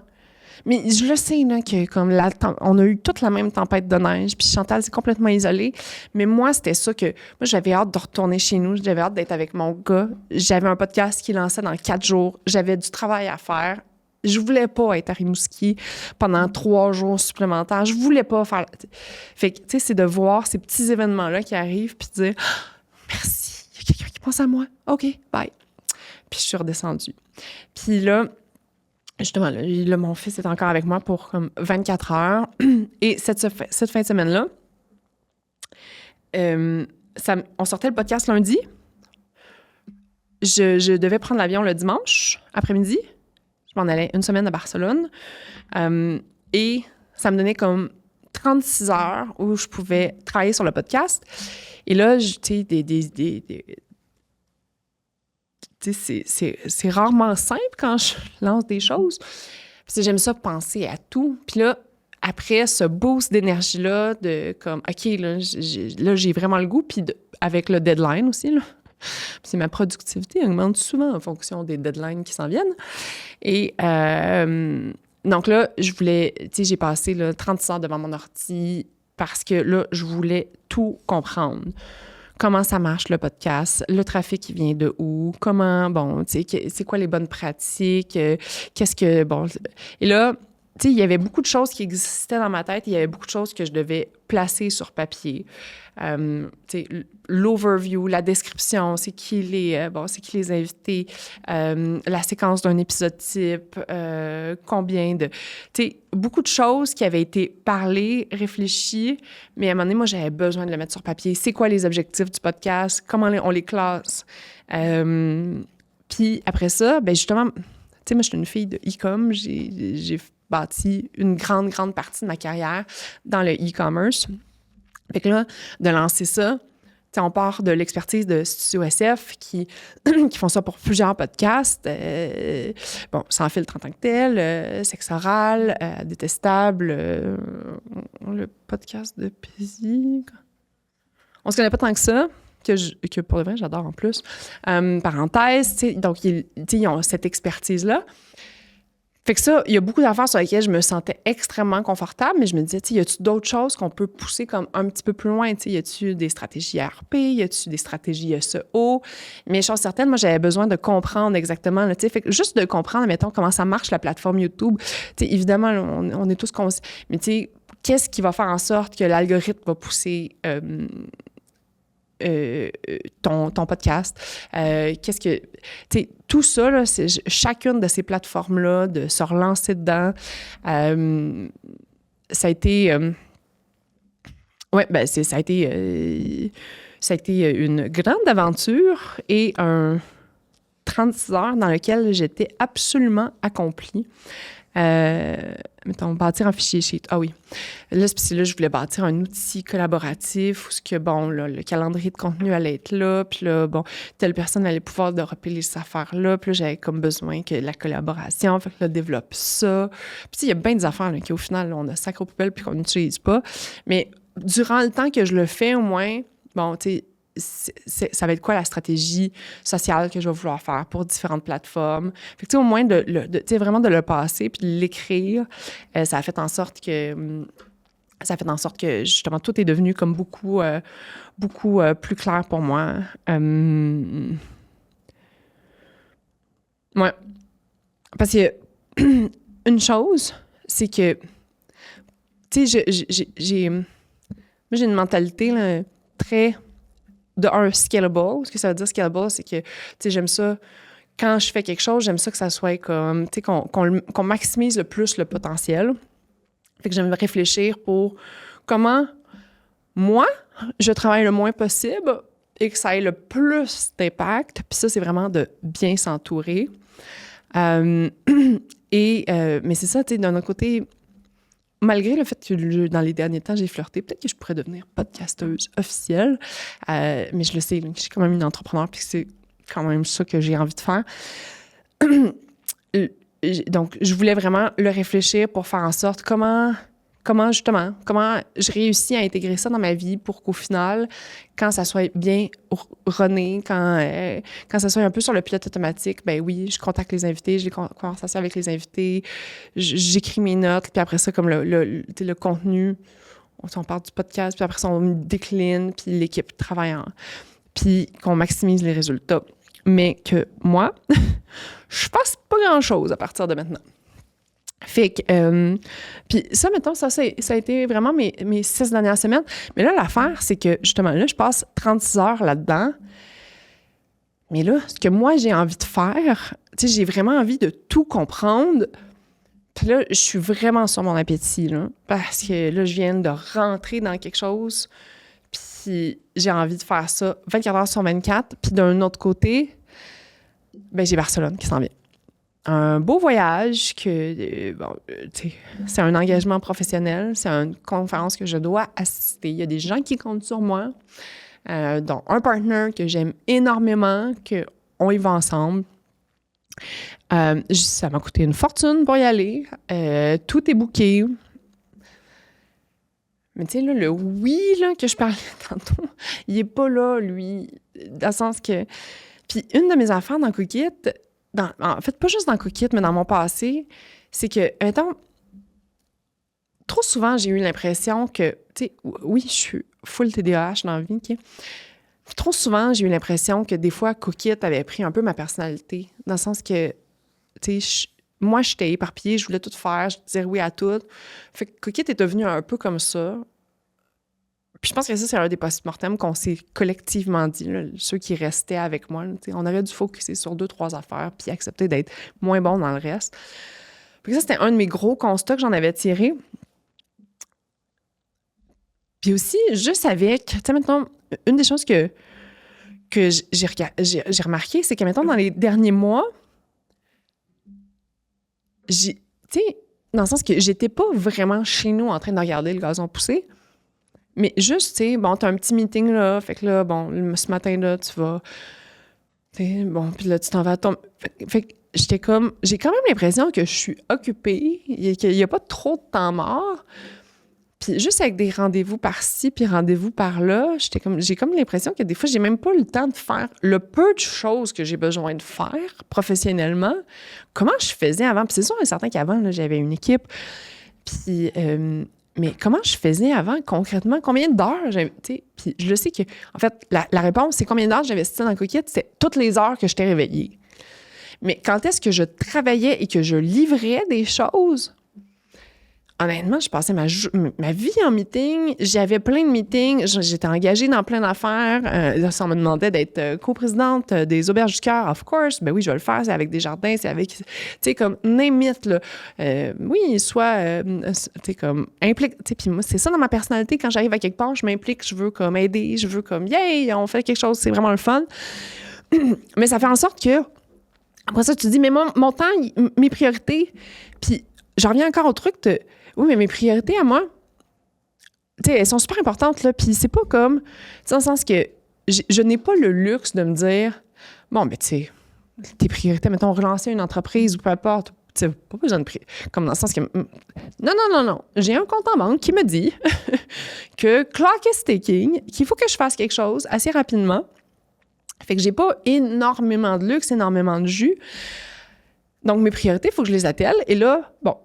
Speaker 2: Mais je le sais, là, que comme on a eu toute la même tempête de neige, puis Chantal s'est complètement isolée. Mais moi, c'était ça que... Moi, j'avais hâte de retourner chez nous. J'avais hâte d'être avec mon gars. J'avais un podcast qui lançait dans 4 jours. J'avais du travail à faire. Je voulais pas être à Rimouski pendant 3 jours supplémentaires. Je voulais pas faire... Fait que, tu sais, c'est de voir ces petits événements-là qui arrivent, puis de dire « Merci, il y a quelqu'un qui pense à moi. OK, bye. » Puis je suis redescendue. Puis là... Justement, là, mon fils est encore avec moi pour comme 24 heures. Et cette fin de semaine-là, on sortait le podcast lundi. Je devais prendre l'avion le dimanche après-midi. Je m'en allais une semaine à Barcelone. Et ça me donnait comme 36 heures où je pouvais travailler sur le podcast. Et là, tu sais, c'est rarement simple quand je lance des choses. Puis j'aime ça penser à tout. Puis là, après ce boost d'énergie-là, de comme, OK, là, j'ai vraiment le goût. Puis avec le deadline aussi, là. C'est ma productivité augmente souvent en fonction des deadlines qui s'en viennent. Et donc là, j'ai passé là, 36 heures devant mon ordi parce que là, je voulais tout comprendre. Comment ça marche, le podcast, le trafic qui vient de où, comment, bon, tu sais, c'est quoi les bonnes pratiques, qu'est-ce que, bon... Et là, tu sais, il y avait beaucoup de choses qui existaient dans ma tête, il y avait beaucoup de choses que je devais placer sur papier. Tu sais, l'overview, la description, c'est qui les invités, la séquence d'un épisode type, combien de... Tu sais, beaucoup de choses qui avaient été parlées, réfléchies, mais à un moment donné, moi, j'avais besoin de le mettre sur papier. C'est quoi les objectifs du podcast? Comment on les classe? Puis après ça, ben justement, tu sais, moi, je suis une fille de e-com. J'ai bâti une grande partie de ma carrière dans le e-commerce. Fait que là, de lancer ça, on part de l'expertise de Studio SF qui font ça pour plusieurs podcasts. Bon, Sans filtre en tant que tel, Sexe oral, Détestable, le podcast de Paisy. On se connaît pas tant que ça, que pour le vrai, j'adore en plus. Parenthèse, donc ils ont cette expertise-là. Fait que ça, il y a beaucoup d'affaires sur lesquelles je me sentais extrêmement confortable, mais je me disais, y a-tu d'autres choses qu'on peut pousser comme un petit peu plus loin? Y a-tu des stratégies RP? Y a-tu des stratégies SEO? Mais chose certaine, moi, j'avais besoin de comprendre exactement, là, fait que juste de comprendre, mettons, comment ça marche la plateforme YouTube. Évidemment, là, on est tous conscients, mais qu'est-ce qui va faire en sorte que l'algorithme va pousser ton podcast. Qu'est-ce que... Tu sais, tout ça, là, c'est chacune de ces plateformes-là, de se relancer dedans, ça a été... ça a été une grande aventure et un 36 heures dans lequel j'étais absolument accomplie. Mettons, bâtir un fichier sheet. Ah oui. Là, je voulais bâtir un outil collaboratif où le calendrier de contenu allait être là, puis là, bon, telle personne allait pouvoir repiler ces affaires-là, puis là, j'avais comme besoin que la collaboration, fait que là, développe ça. Puis il y a bien des affaires là, qui, au final, là, on a sacré aux poubelles puis qu'on n'utilise pas. Mais durant le temps que je le fais, au moins, bon, tu sais, ça va être quoi la stratégie sociale que je vais vouloir faire pour différentes plateformes. Fait que, au moins, vraiment de le passer puis de l'écrire, ça a fait en sorte que justement, tout est devenu comme beaucoup plus clair pour moi. Ouais. Parce que une chose, c'est que, tu sais, moi, j'ai une mentalité là, très... de un, scalable. Ce que ça veut dire scalable, c'est que, tu sais, j'aime ça, quand je fais quelque chose, j'aime ça que ça soit comme, tu sais, qu'on maximise le plus le potentiel. Fait que j'aime réfléchir pour comment, moi, je travaille le moins possible et que ça ait le plus d'impact. Puis ça, c'est vraiment de bien s'entourer. Mais c'est ça, tu sais, d'un autre côté... Malgré le fait que dans les derniers temps, j'ai flirté, peut-être que je pourrais devenir podcasteuse officielle, mais je le sais, je suis quand même une entrepreneur, puis c'est quand même ça que j'ai envie de faire. Donc, je voulais vraiment le réfléchir pour faire en sorte comment je réussis à intégrer ça dans ma vie pour qu'au final, quand ça soit bien runné, quand ça soit un peu sur le pilote automatique, ben oui, je contacte les invités, j'ai des conversations avec les invités, j'écris mes notes, puis après ça, comme le contenu, on parle du podcast, puis après ça, on décline, puis l'équipe travaille puis qu'on maximise les résultats. Mais que moi, je fasse pas grand-chose à partir de maintenant. Fait que, puis ça, mettons, ça a été vraiment mes 6 dernières semaines. Mais là, l'affaire, c'est que, justement, là, je passe 36 heures là-dedans. Mais là, ce que moi, j'ai envie de faire, tu sais, j'ai vraiment envie de tout comprendre. Puis là, je suis vraiment sur mon appétit, là. Parce que là, je viens de rentrer dans quelque chose. Puis j'ai envie de faire ça 24 heures sur 24. Puis d'un autre côté, ben j'ai Barcelone qui s'en vient. Un beau voyage c'est un engagement professionnel, c'est une conférence que je dois assister. Il y a des gens qui comptent sur moi, dont un partenaire que j'aime énormément, qu'on y va ensemble. Ça m'a coûté une fortune pour y aller. Tout est booké. Mais tu sais, là, le oui là, que je parlais tantôt, il est pas là, lui, dans le sens que... Puis une de mes affaires dans Cookit, en fait, pas juste dans Cookit, mais dans mon passé, c'est que, mettons, trop souvent, j'ai eu l'impression que, tu sais, oui, je suis full TDAH dans la vie, OK? Puis trop souvent, j'ai eu l'impression que des fois, Cookit avait pris un peu ma personnalité, dans le sens que, tu sais, moi, j'étais éparpillée, je voulais tout faire, je disais oui à tout. Fait que Cookit est devenu un peu comme ça. Puis je pense que ça, c'est un des post-mortem qu'on s'est collectivement dit, là, ceux qui restaient avec moi. Là, on aurait dû focuser sur 2-3 affaires puis accepter d'être moins bon dans le reste. Puis ça, c'était un de mes gros constats que j'en avais tiré. Puis aussi, juste avec... Tu sais, maintenant, une des choses que j'ai remarqué, c'est que, maintenant, dans les derniers mois, tu sais, dans le sens que j'étais pas vraiment chez nous en train de regarder le gazon pousser, mais juste, tu sais, bon, t'as un petit meeting là, fait que là, bon, ce matin-là, tu vas, tu sais, bon, puis là, tu t'en vas à ton... Fait que j'ai quand même l'impression que je suis occupée, qu'il n'y a pas trop de temps mort, puis juste avec des rendez-vous par-ci, puis rendez-vous par-là, j'ai comme l'impression que des fois, j'ai même pas le temps de faire le peu de choses que j'ai besoin de faire professionnellement. Comment je faisais avant? Puis c'est sûr et certain qu'avant, là, j'avais une équipe, puis... mais comment je faisais avant, concrètement? Combien d'heures j'avais... Puis je le sais que... En fait, la réponse, c'est combien d'heures j'investissais dans Cookit, c'est toutes les heures que j'étais réveillée. Mais quand est-ce que je travaillais et que je livrais des choses... Honnêtement, je passais ma vie en meeting. J'avais plein de meetings. J'étais engagée dans plein d'affaires. Là, ça, on me demandait d'être coprésidente des Auberges du Cœur, of course. Ben oui, je vais le faire. C'est avec Desjardins. C'est avec, tu sais, comme, name it, là. Oui, soit, tu sais, comme, implique. Tu sais, puis moi, c'est ça dans ma personnalité. Quand j'arrive à quelque part, je m'implique. Je veux, comme, aider. Je veux, comme, yay, on fait quelque chose. C'est vraiment le fun. Mais ça fait en sorte que, après ça, tu te dis, mais mon temps, mes priorités. Puis, j'en reviens encore au truc de... Oui, mais mes priorités à moi, tu sais, elles sont super importantes, là. Puis c'est pas comme, tu sais, dans le sens que je n'ai pas le luxe de me dire, bon, ben, tu sais, tes priorités, mettons, relancer une entreprise ou peu importe, tu sais, pas besoin de comme dans le sens que, non. J'ai un compte en banque qui me dit que clock is ticking, qu'il faut que je fasse quelque chose assez rapidement. Fait que j'ai pas énormément de luxe, énormément de jus. Donc, mes priorités, il faut que je les attelle. Et là, bon,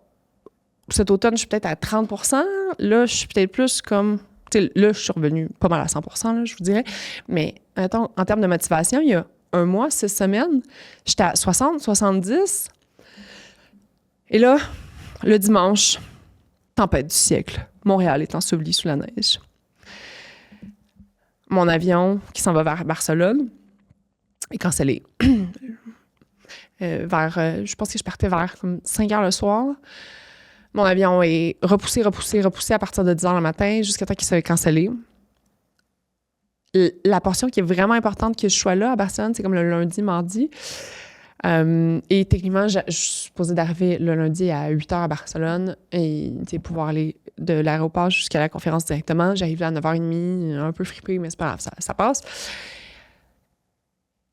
Speaker 2: cet automne, je suis peut-être à 30%. Là, je suis peut-être plus comme... Là, je suis revenue pas mal à 100%, là, je vous dirais. Mais, attends, en termes de motivation, il y a un mois, 6 semaines, j'étais à 60, 70. Et là, le dimanche, tempête du siècle. Montréal est enseveli sous la neige. Mon avion qui s'en va vers Barcelone est cancellé. Je pense que je partais vers comme 5 heures le soir. Mon avion est repoussé à partir de 10 heures le matin jusqu'à temps qu'il soit cancellé. La portion qui est vraiment importante que je sois là à Barcelone, c'est comme le lundi, mardi. Et techniquement, je suis supposée d'arriver le lundi à 8 heures à Barcelone et pouvoir aller de l'aéroport jusqu'à la conférence directement. J'arrive là à 9h30, un peu fripée, mais c'est pas grave, ça passe.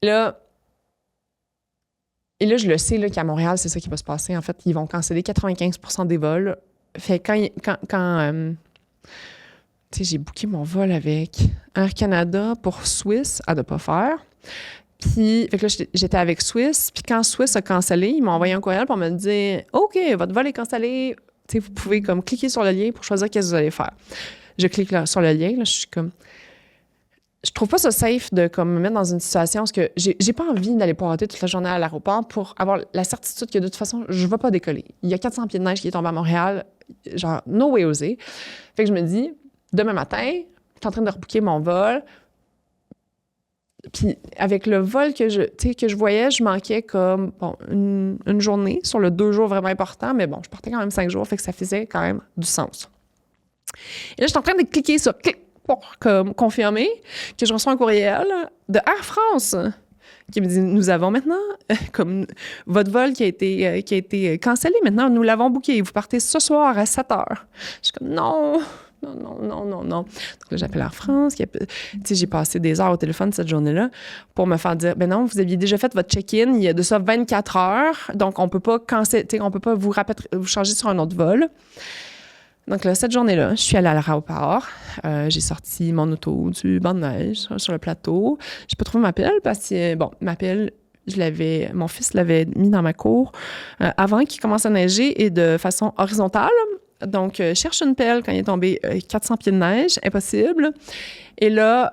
Speaker 2: Là, Et là, je le sais là, qu'à Montréal, c'est ça qui va se passer. En fait, ils vont canceller 95% des vols. Fait quand tu sais, j'ai booké mon vol avec Air Canada pour Swiss à ne pas faire. Puis, fait que là, j'étais avec Swiss. Puis quand Swiss a cancellé, ils m'ont envoyé un courriel pour me dire « OK, votre vol est cancellé. Tu sais, vous pouvez comme cliquer sur le lien pour choisir qu'est-ce que vous allez faire. » Je clique là, sur le lien. Là, je suis comme... Je trouve pas ça safe de comme, me mettre dans une situation parce que j'ai pas envie d'aller pointer toute la journée à l'aéroport pour avoir la certitude que de toute façon, je vais pas décoller. Il y a 400 pieds de neige qui est tombé à Montréal. Genre, no way osé. Fait que je me dis... Demain matin, je suis en train de rebooker mon vol. Puis avec le vol que je voyais, je manquais comme une journée sur le 2 jours vraiment important. Mais bon, je partais quand même 5 jours, fait que ça faisait quand même du sens. Et là, je suis en train de cliquer sur clic pour comme, confirmer que je reçois un courriel de Air France qui me dit « Nous avons maintenant comme votre vol qui a été cancellé. Maintenant, nous l'avons booké. Vous partez ce soir à 7 heures. » Je suis comme « Non! » Non. Donc là, j'appelle Air France. Tu sais, j'ai passé des heures au téléphone cette journée-là pour me faire dire, ben non, vous aviez déjà fait votre check-in il y a de ça 24 heures, donc on peut pas on peut pas vous changer sur un autre vol. Donc là, cette journée-là, je suis allée à l'aéroport. J'ai sorti mon auto du banc de neige sur le plateau. J'ai pas trouvé ma pelle parce que, ma pelle, mon fils l'avait mis dans ma cour avant qu'il commence à neiger et de façon horizontale. Donc, cherche une pelle quand il est tombé 400 pieds de neige, impossible. Et là,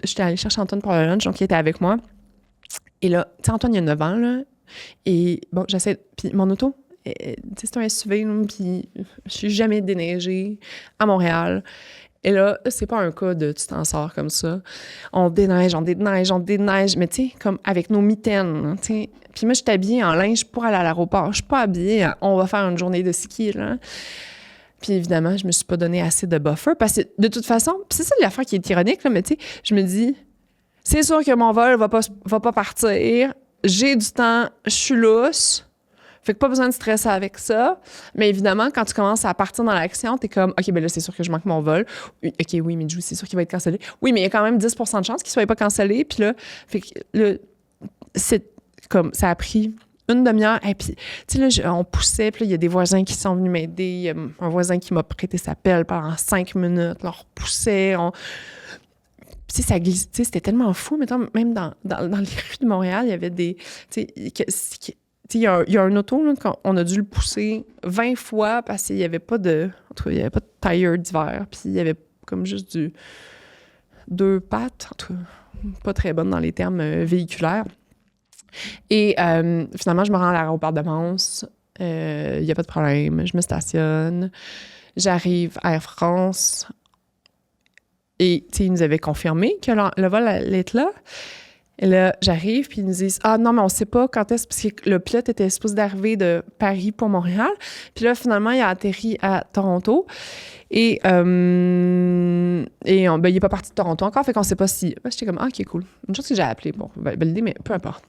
Speaker 2: j'étais allée chercher Antoine pour le lunch, donc il était avec moi. Et là, tu sais, Antoine, il a 9 ans, là. Et bon, j'essaie... Puis mon auto, tu sais, c'est un SUV, là, puis je suis jamais déneigée à Montréal. Et là, c'est pas un cas de tu t'en sors comme ça. On déneige, mais tu sais, comme avec nos mitaines, tu sais. Puis moi, je suis habillée en linge pour aller à l'aéroport. Je suis pas habillée on va faire une journée de ski, là. Puis évidemment, je me suis pas donné assez de buffer parce que de toute façon, c'est ça l'affaire qui est ironique, là, mais tu sais, je me dis, c'est sûr que mon vol va pas partir. J'ai du temps, je suis lousse. Fait que pas besoin de stresser avec ça. Mais évidemment, quand tu commences à partir dans l'action, t'es comme, OK, ben là, c'est sûr que je manque mon vol. OK, oui, mais c'est sûr qu'il va être cancellé. Oui, mais il y a quand même 10% de chance qu'il soit pas cancellé. Puis là, fait que là, c'est comme, ça a pris une demi-heure. Et puis, tu sais, là, on poussait. Puis là, il y a des voisins qui sont venus m'aider. Il y a un voisin qui m'a prêté sa pelle pendant 5 minutes. Là, on repoussait. Tu sais, ça glisse. Tu sais, c'était tellement fou. Mettons, même dans les rues de Montréal, il y avait des... Tu sais, il y a un auto, là, on a dû le pousser 20 fois parce qu'il n'y avait pas de... En tout cas, il n'y avait pas de tire d'hiver. Puis il y avait comme juste 2 pattes. En tout cas, pas très bonne dans les termes véhiculaires. Et finalement, je me rends à l'aéroport de Mons. Il n'y a pas de problème. Je me stationne. J'arrive à Air France. Et, tu sais, ils nous avaient confirmé que le vol allait être là. Et là, j'arrive, puis ils nous disent « Ah non, mais on sait pas quand est-ce... » Parce que le pilote était supposé d'arriver de Paris pour Montréal. Puis là, finalement, il a atterri à Toronto. Et il est pas parti de Toronto encore, fait qu'on sait pas si... J'étais comme « Ah, OK, cool. » Une chose que j'ai appelé pour valider, mais peu importe.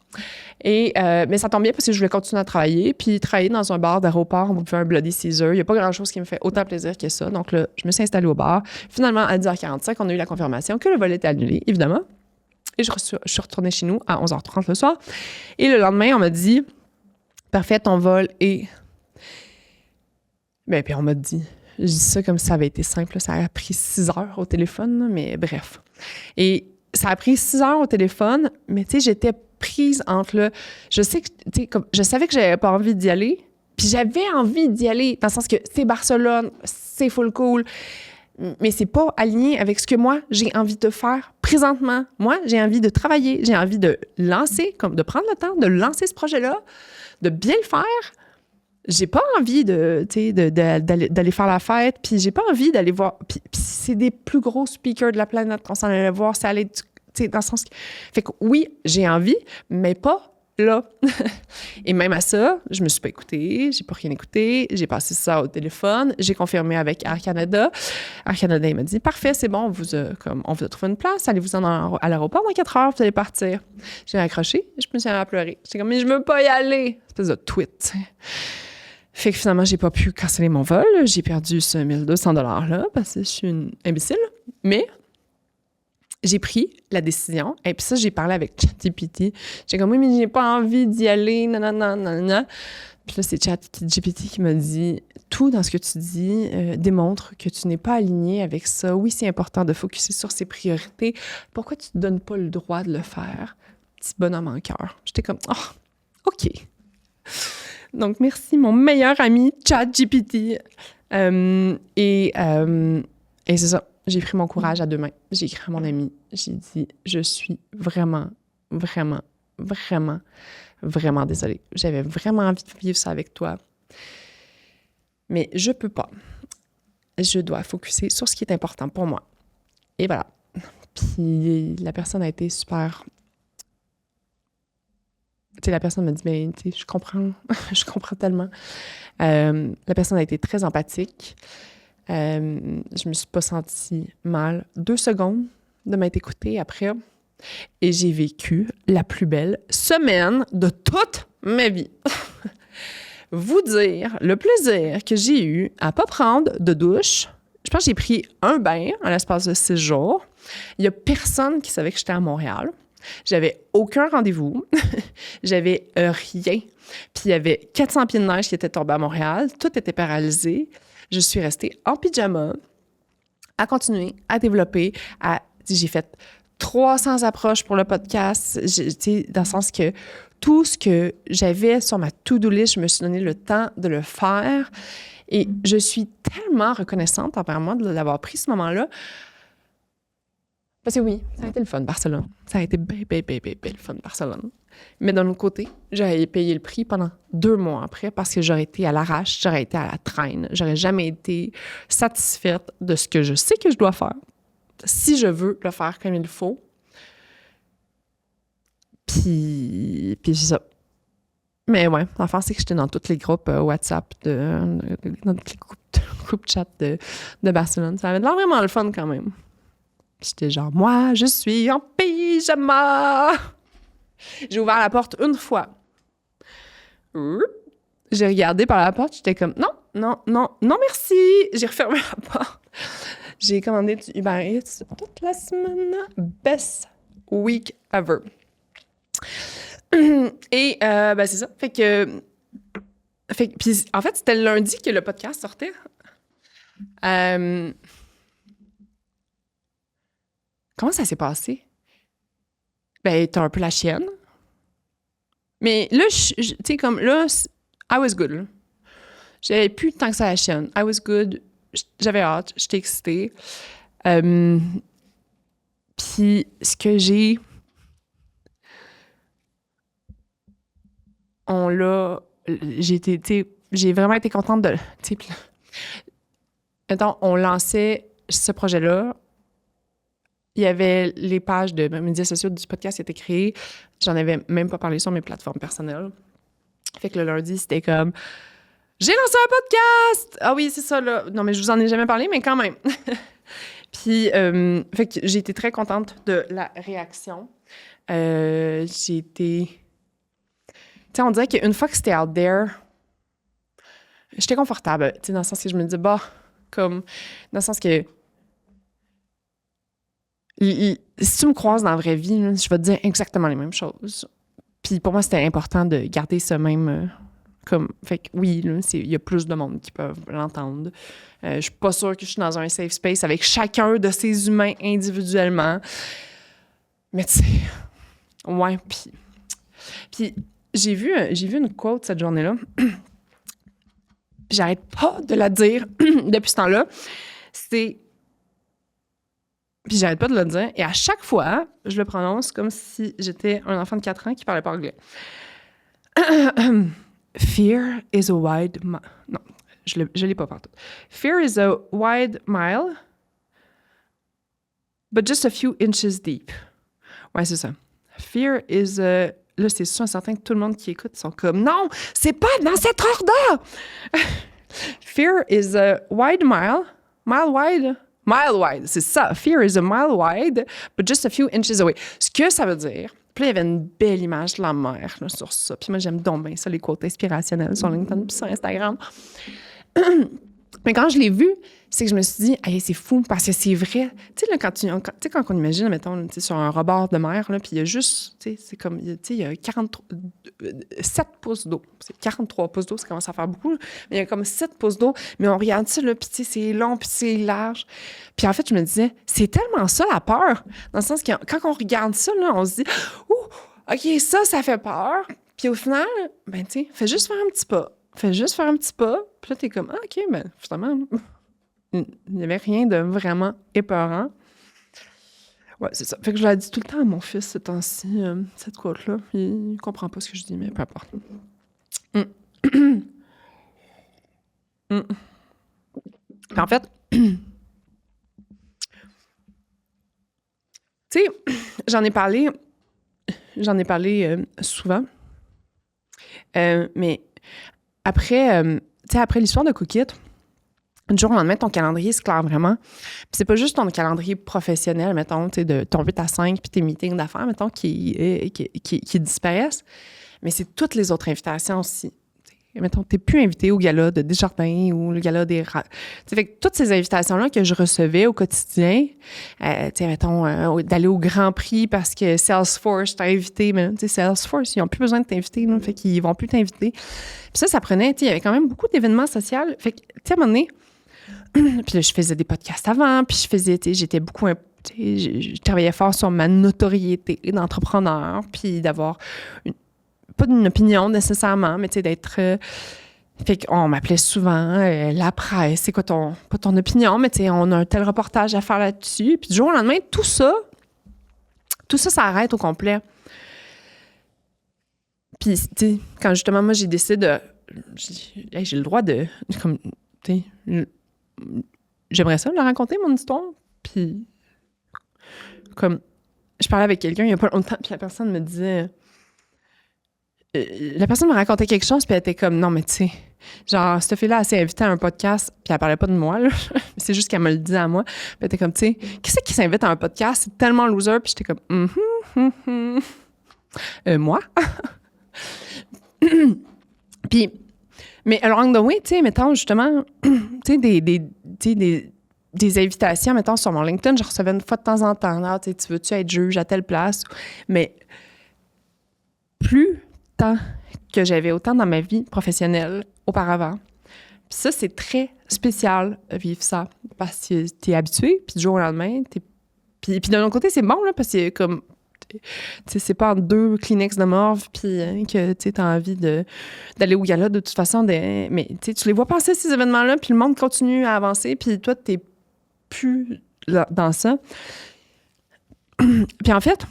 Speaker 2: Et, mais ça tombe bien parce que je voulais continuer à travailler. Puis travailler dans un bar d'aéroport, on pouvait faire un Bloody Caesar. Il y a pas grand-chose qui me fait autant plaisir que ça. Donc là, je me suis installée au bar. Finalement, à 10h45, on a eu la confirmation que le vol était annulé, évidemment. Et je suis retournée chez nous à 11h30 le soir. Et le lendemain, on m'a dit « Parfait, ton vol est... » Ben, puis on m'a dit... Je dis ça comme si ça avait été simple. Ça a pris 6 heures au téléphone, mais bref. Et ça a pris 6 heures au téléphone, mais tu sais, j'étais prise entre le... Je savais que j'avais pas envie d'y aller, puis j'avais envie d'y aller, dans le sens que c'est Barcelone, c'est full cool, mais c'est pas aligné avec ce que moi, j'ai envie de faire présentement. Moi, j'ai envie de travailler, j'ai envie de lancer, comme de prendre le temps de lancer ce projet-là, de bien le faire. J'ai pas envie d'aller faire la fête, puis j'ai pas envie d'aller voir... Puis c'est des plus gros speakers de la planète qu'on s'en allait voir, ça allait... Tu sais, dans le sens... Fait que oui, j'ai envie, mais pas là. Et même à ça, je me suis pas écoutée, j'ai pas rien écouté, j'ai passé ça au téléphone, j'ai confirmé avec Air Canada. Air Canada, il m'a dit « Parfait, c'est bon, on vous a trouvé une place, allez-vous à l'aéroport dans 4 heures, vous allez partir. » J'ai accroché, je me suis mis à pleurer. J'étais comme « Mais je veux pas y aller! » Espèce de tweet. Fait que finalement, j'ai pas pu canceller mon vol. J'ai perdu ce 1200 $ là parce que je suis une imbécile. Mais j'ai pris la décision. Et puis ça, j'ai parlé avec ChatGPT. J'ai comme, oui, mais j'ai pas envie d'y aller, nanana, nanana. Puis là, c'est ChatGPT qui m'a dit, tout dans ce que tu dis démontre que tu n'es pas aligné avec ça. Oui, c'est important de focusser sur ses priorités. Pourquoi tu te donnes pas le droit de le faire? Petit bonhomme en cœur. J'étais comme, oh, OK. Donc, merci, mon meilleur ami, ChatGPT. Et c'est ça. J'ai pris mon courage à deux mains. J'ai écrit à mon ami. J'ai dit, je suis vraiment, vraiment, vraiment, vraiment désolée. J'avais vraiment envie de vivre ça avec toi. Mais je peux pas. Je dois focusser sur ce qui est important pour moi. Et voilà. Puis la personne a été super... Tu sais, la personne m'a dit, mais tu sais, je comprends. Je comprends tellement. La personne a été très empathique. Je me suis pas sentie mal 2 secondes de m'être écoutée après. Et j'ai vécu la plus belle semaine de toute ma vie. Vous dire le plaisir que j'ai eu à pas prendre de douche. Je pense que j'ai pris un bain en l'espace de 6 jours. Il y a personne qui savait que j'étais à Montréal. J'avais aucun rendez-vous. J'avais rien. Puis il y avait 400 pieds de neige qui étaient tombés à Montréal. Tout était paralysé. Je suis restée en pyjama à continuer à développer. J'ai fait 300 approches pour le podcast, dans le sens que tout ce que j'avais sur ma to-do list, je me suis donné le temps de le faire. Et je suis tellement reconnaissante envers moi de l'avoir pris ce moment-là. Parce que oui, ça a été le fun, Barcelone. Ça a été bien le fun, Barcelone. Mais d'un autre côté, j'aurais payé le prix pendant 2 mois après parce que j'aurais été à l'arrache, j'aurais été à la traîne. J'aurais jamais été satisfaite de ce que je sais que je dois faire. Si je veux le faire comme il faut. Puis c'est ça. Mais ouais, l'enfant, c'est que j'étais dans tous les groupes WhatsApp, dans tous les groupes chat de Barcelone. Ça avait l'air vraiment le fun quand même. J'étais genre, moi, je suis en pyjama. J'ai ouvert la porte une fois. J'ai regardé par la porte, j'étais comme, non, merci. J'ai refermé la porte. J'ai commandé du Uber Eats toute la semaine. Best week ever. Et c'est ça. Puis en fait, c'était le lundi que le podcast sortait. Comment ça s'est passé? Ben, t'as un peu la chienne. Mais là, tu sais, comme là, I was good. Là. J'avais plus tant que ça la chienne. I was good. J'avais hâte. J'étais excitée. Puis ce que j'ai... J'ai vraiment été contente de... Mettons, on lançait ce projet-là. Il y avait les pages de médias sociaux du podcast qui étaient créées. J'en avais même pas parlé sur mes plateformes personnelles. Fait que le lundi, c'était comme... J'ai lancé un podcast! Ah oui, c'est ça, là. Non, mais je vous en ai jamais parlé, mais quand même. Puis, fait que j'ai été très contente de la réaction. J'ai été... Tu sais, on dirait qu'une fois que c'était out there, j'étais confortable. Tu sais, dans le sens que je me disais, comme... Dans le sens que... Si tu me croises dans la vraie vie, là, je vais te dire exactement les mêmes choses. Puis pour moi, c'était important de garder ce même... Fait que oui, il y a plus de monde qui peuvent l'entendre. Je suis pas sûre que je suis dans un safe space avec chacun de ces humains individuellement. Mais tu sais... Ouais, puis j'ai vu une quote cette journée-là. Puis j'arrête pas de la dire depuis ce temps-là. Puis j'arrête pas de le dire. Et à chaque fois, je le prononce comme si j'étais un enfant de 4 ans qui parlait pas anglais. Fear is a wide mile. Non, je l'ai pas partout. Fear is a wide mile, but just a few inches deep. Ouais, c'est ça. Fear is a... Là, c'est sûr, certain que tout le monde qui écoute sont comme, non, c'est pas dans cet ordre-là! Fear is a wide mile wide, c'est ça. Fear is a mile wide, but just a few inches away. Ce que ça veut dire, puis là, il y avait une belle image de la mer là, sur ça. Puis moi, j'aime donc bien ça, les quotes inspirationnelles sur LinkedIn puis sur Instagram. Mais quand je l'ai vu, c'est que je me suis dit, hey, c'est fou, parce que c'est vrai. Tu sais, là, quand on imagine, mettons, sur un rebord de mer, là, puis il y a juste, tu sais, c'est comme, tu sais, il y a 7 pouces d'eau. C'est 43 pouces d'eau, ça commence à faire beaucoup, là. Mais il y a comme 7 pouces d'eau, mais on regarde ça, là, puis tu sais, c'est long, puis c'est large. Puis en fait, je me disais, c'est tellement ça, la peur, dans le sens que quand on regarde ça, là, on se dit, ouh, OK, ça fait peur. Puis au final, ben, tu sais, fais juste faire un petit pas. Puis là, t'es comme, ah, OK, ben, finalement, il n'y avait rien de vraiment épeurant. Ouais, c'est ça. Fait que je l'ai dit tout le temps à mon fils, ce temps-ci, cette quote-là. Il comprend pas ce que je dis, mais peu importe. En fait, tu sais, j'en ai parlé souvent, mais après l'histoire de Cookit, du jour au lendemain, ton calendrier se claire vraiment. Puis c'est pas juste ton calendrier professionnel, mettons, tu sais, de ton 8 à 5 puis tes meetings d'affaires, mettons, qui disparaissent, mais c'est toutes les autres invitations aussi. T'sais, mettons, t'es plus invité au gala de Desjardins ou le gala des... Fait que toutes ces invitations-là que je recevais au quotidien, tu sais, mettons, d'aller au Grand Prix parce que Salesforce t'a invité, mais tu sais, Salesforce, ils n'ont plus besoin de t'inviter, là, fait qu'ils vont plus t'inviter. Puis ça prenait, tu sais, il y avait quand même beaucoup d'événements sociaux. Fait que, tu sais, à un moment donné, puis là, je faisais des podcasts avant, puis j'étais beaucoup, je travaillais fort sur ma notoriété d'entrepreneur, puis d'avoir pas une opinion nécessairement, mais tu sais, d'être... fait qu'on m'appelait souvent la presse, c'est quoi pas ton opinion, mais tu sais, on a un tel reportage à faire là-dessus. Puis du jour au lendemain, tout ça arrête au complet. Puis, tu sais, quand justement, moi, j'ai décidé de... J'ai le droit de... Comme, tu sais, j'aimerais ça, leur raconter mon histoire. Puis, comme, je parlais avec quelqu'un il n'y a pas longtemps, puis la personne me disait... la personne me racontait quelque chose, puis elle était comme, non, mais tu sais, genre, cette fille-là, elle s'est invitée à un podcast, puis elle parlait pas de moi, là. C'est juste qu'elle me le disait à moi. Puis elle était comme, tu sais, qui c'est qui s'invite à un podcast? C'est tellement loser. Puis j'étais comme, moi? Puis, mais along the way, tu sais, mettons, justement, tu sais, des invitations, mettons, sur mon LinkedIn, je recevais une fois de temps en temps, là, tu sais, tu veux-tu être juge à telle place? Mais plus tant que j'avais autant dans ma vie professionnelle auparavant. Puis ça, c'est très spécial, vivre ça, parce que t'es habitué, puis du jour au lendemain, Puis d'un autre côté, c'est bon, là, parce que comme... Tu sais, c'est pas en 2 Kleenex de morve, puis que tu as envie d'aller au gala de toute façon. Mais tu les vois passer, ces événements-là, puis le monde continue à avancer, puis toi, t'es plus là, dans ça. Puis en fait,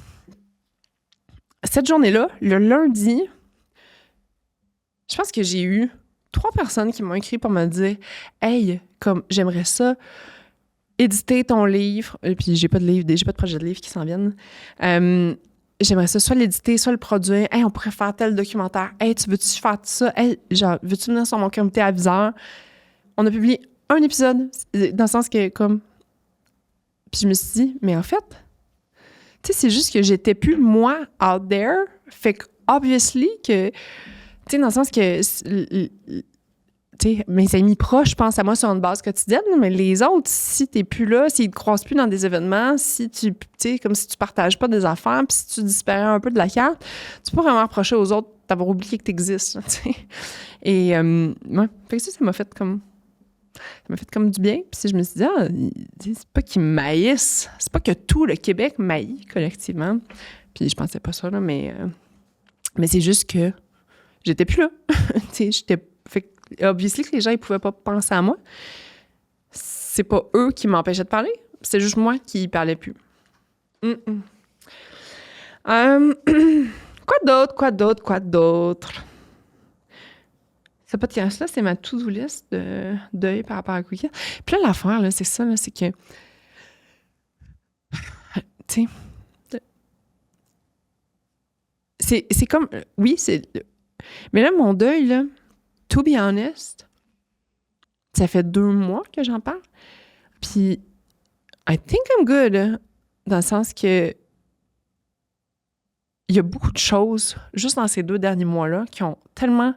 Speaker 2: cette journée-là, le lundi, je pense que j'ai eu 3 personnes qui m'ont écrit pour me dire « Hey, comme j'aimerais ça, éditer ton livre. » Puis j'ai pas de projet de livre qui s'en viennent. J'aimerais ça soit l'éditer, soit le produire. « Hey, on pourrait faire tel documentaire. Hey, tu veux-tu faire ça? Hey, genre, veux-tu venir sur mon comité aviseur? » On a publié un épisode, dans le sens que, comme... Puis je me suis dit, mais en fait, tu sais, c'est juste que j'étais plus, moi, out there. Fait que, obviously, que... Tu sais, dans le sens que... Tu sais, mes amis proches pensent à moi sur une base quotidienne, mais les autres, si t'es plus là, s'ils te croisent plus dans des événements, si tu sais, comme si tu partages pas des affaires, puis si tu disparais un peu de la carte, tu peux vraiment reprocher aux autres d'avoir oublié que t'existes, tu sais. Et, ouais, fait que ça m'a fait comme... Ça m'a fait comme du bien. Puis je me suis dit, c'est pas qu'ils m'haïssent. C'est pas que tout le Québec m'haït collectivement. Puis je pensais pas ça, là, mais c'est juste que j'étais plus là. Tu sais, fait que, obviously, que les gens, ils pouvaient pas penser à moi. C'est pas eux qui m'empêchaient de parler. C'est juste moi qui parlais plus. Quoi d'autre? Ce podcast-là, c'est ma to-do list de deuil par rapport à Cookit. Puis là, l'affaire, là, c'est ça, là, c'est que... Tu sais... C'est comme... Oui, c'est... Mais là, mon deuil, là, to be honest, ça fait 2 mois que j'en parle. Puis, I think I'm good, hein, dans le sens que il y a beaucoup de choses, juste dans ces 2 derniers mois-là, qui ont tellement...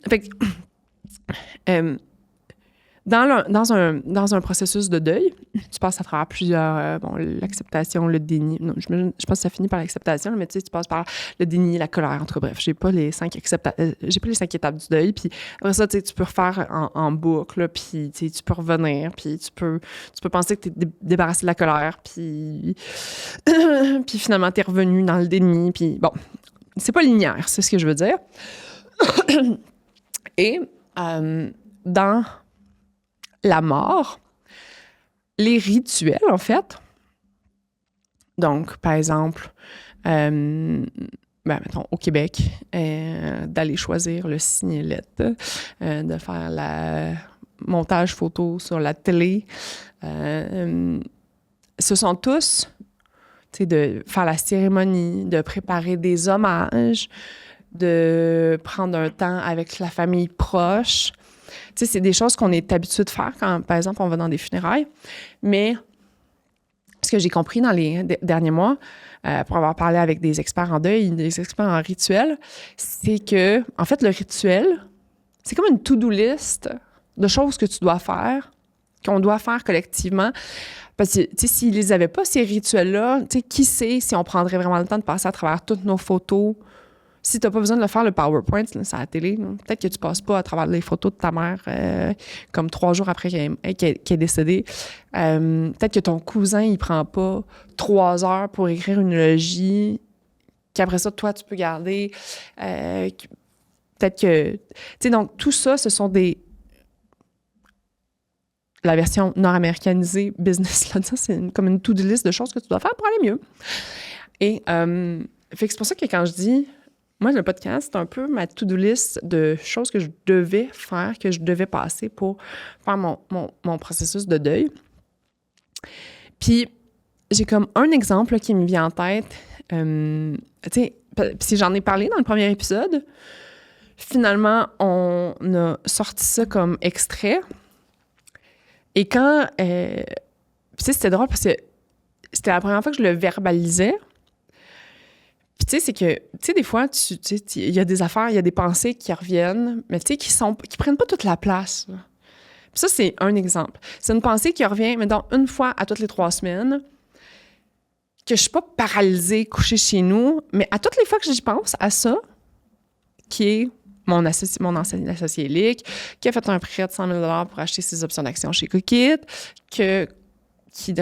Speaker 2: fait que... Dans un processus de deuil, tu passes à travers plusieurs... l'acceptation, le déni. Non, je pense que ça finit par l'acceptation, mais tu sais, tu passes par le déni, la colère, en tout cas, bref. J'ai pas les 5 étapes du deuil. Puis après ça, tu sais, tu peux refaire en boucle, là, puis tu sais, tu peux revenir, puis tu peux penser que tu es débarrassé de la colère, puis puis finalement, tu es revenu dans le déni, puis bon, c'est pas linéaire, c'est ce que je veux dire. Et dans la mort, les rituels, en fait, donc, par exemple, mettons, au Québec, d'aller choisir le signalette, de faire le montage photo sur la télé, ce sont tous, tu sais, de faire la cérémonie, de préparer des hommages, de prendre un temps avec la famille proche. Tu sais, c'est des choses qu'on est habitué de faire quand, par exemple, on va dans des funérailles. Mais ce que j'ai compris dans les derniers mois, pour avoir parlé avec des experts en deuil, des experts en rituel, c'est que, en fait, le rituel, c'est comme une to-do list de choses que tu dois faire, qu'on doit faire collectivement. Parce que, tu sais, s'ils les avaient pas, ces rituels-là, tu sais, qui sait si on prendrait vraiment le temps de passer à travers toutes nos photos. Si tu n'as pas besoin de le faire, le PowerPoint, là, c'est à la télé. Là. Peut-être que tu passes pas à travers les photos de ta mère comme 3 jours après qu'elle est décédée. Peut-être que ton cousin, il prend pas 3 heures pour écrire une logie, qu'après ça, toi, tu peux garder. Peut-être que... Tu sais, donc, tout ça, ce sont la version nord-américanisée business, là, ça, c'est comme une to-do list de choses que tu dois faire pour aller mieux. Et fait que c'est pour ça que quand je dis... Moi, le podcast, c'est un peu ma to-do list de choses que je devais faire, que je devais passer pour faire mon processus de deuil. Puis, j'ai comme un exemple là, qui me vient en tête. Tu sais, si j'en ai parlé dans le premier épisode, finalement, on a sorti ça comme extrait. Et quand... tu sais, c'était drôle parce que c'était la première fois que je le verbalisais. Puis, tu sais, c'est que, tu sais, des fois, il y a des affaires, il y a des pensées qui reviennent, mais tu sais, qui prennent pas toute la place. Là. Puis ça, c'est un exemple. C'est une pensée qui revient, mettons, une fois à toutes les 3 semaines, que je suis pas paralysée, couchée chez nous, mais à toutes les fois que j'y pense à ça, qui est mon ancien associé Lick, qui a fait un prêt de 100 000 $ pour acheter ses options d'action chez Cookit, qui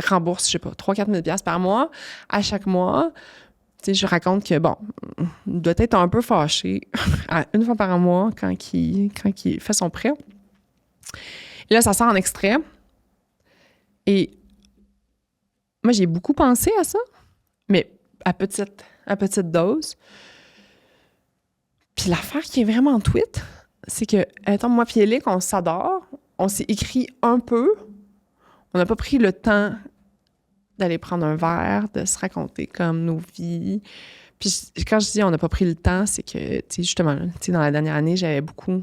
Speaker 2: rembourse, je sais pas, 3 000 à 4 000 $ par mois, à chaque mois. Tu sais, je raconte que, bon, il doit être un peu fâché une fois par mois quand il fait son prêt. Et là, ça sort en extrait. Et moi, j'ai beaucoup pensé à ça, mais à petite dose. Puis l'affaire qui est vraiment tweet, c'est que, attends, moi puis Elic, on s'adore. On s'est écrit un peu. On n'a pas pris le temps d'aller prendre un verre, de se raconter comme nos vies. Puis quand je dis on n'a pas pris le temps, c'est que, tu sais, justement, tu sais, dans la dernière année, j'avais beaucoup...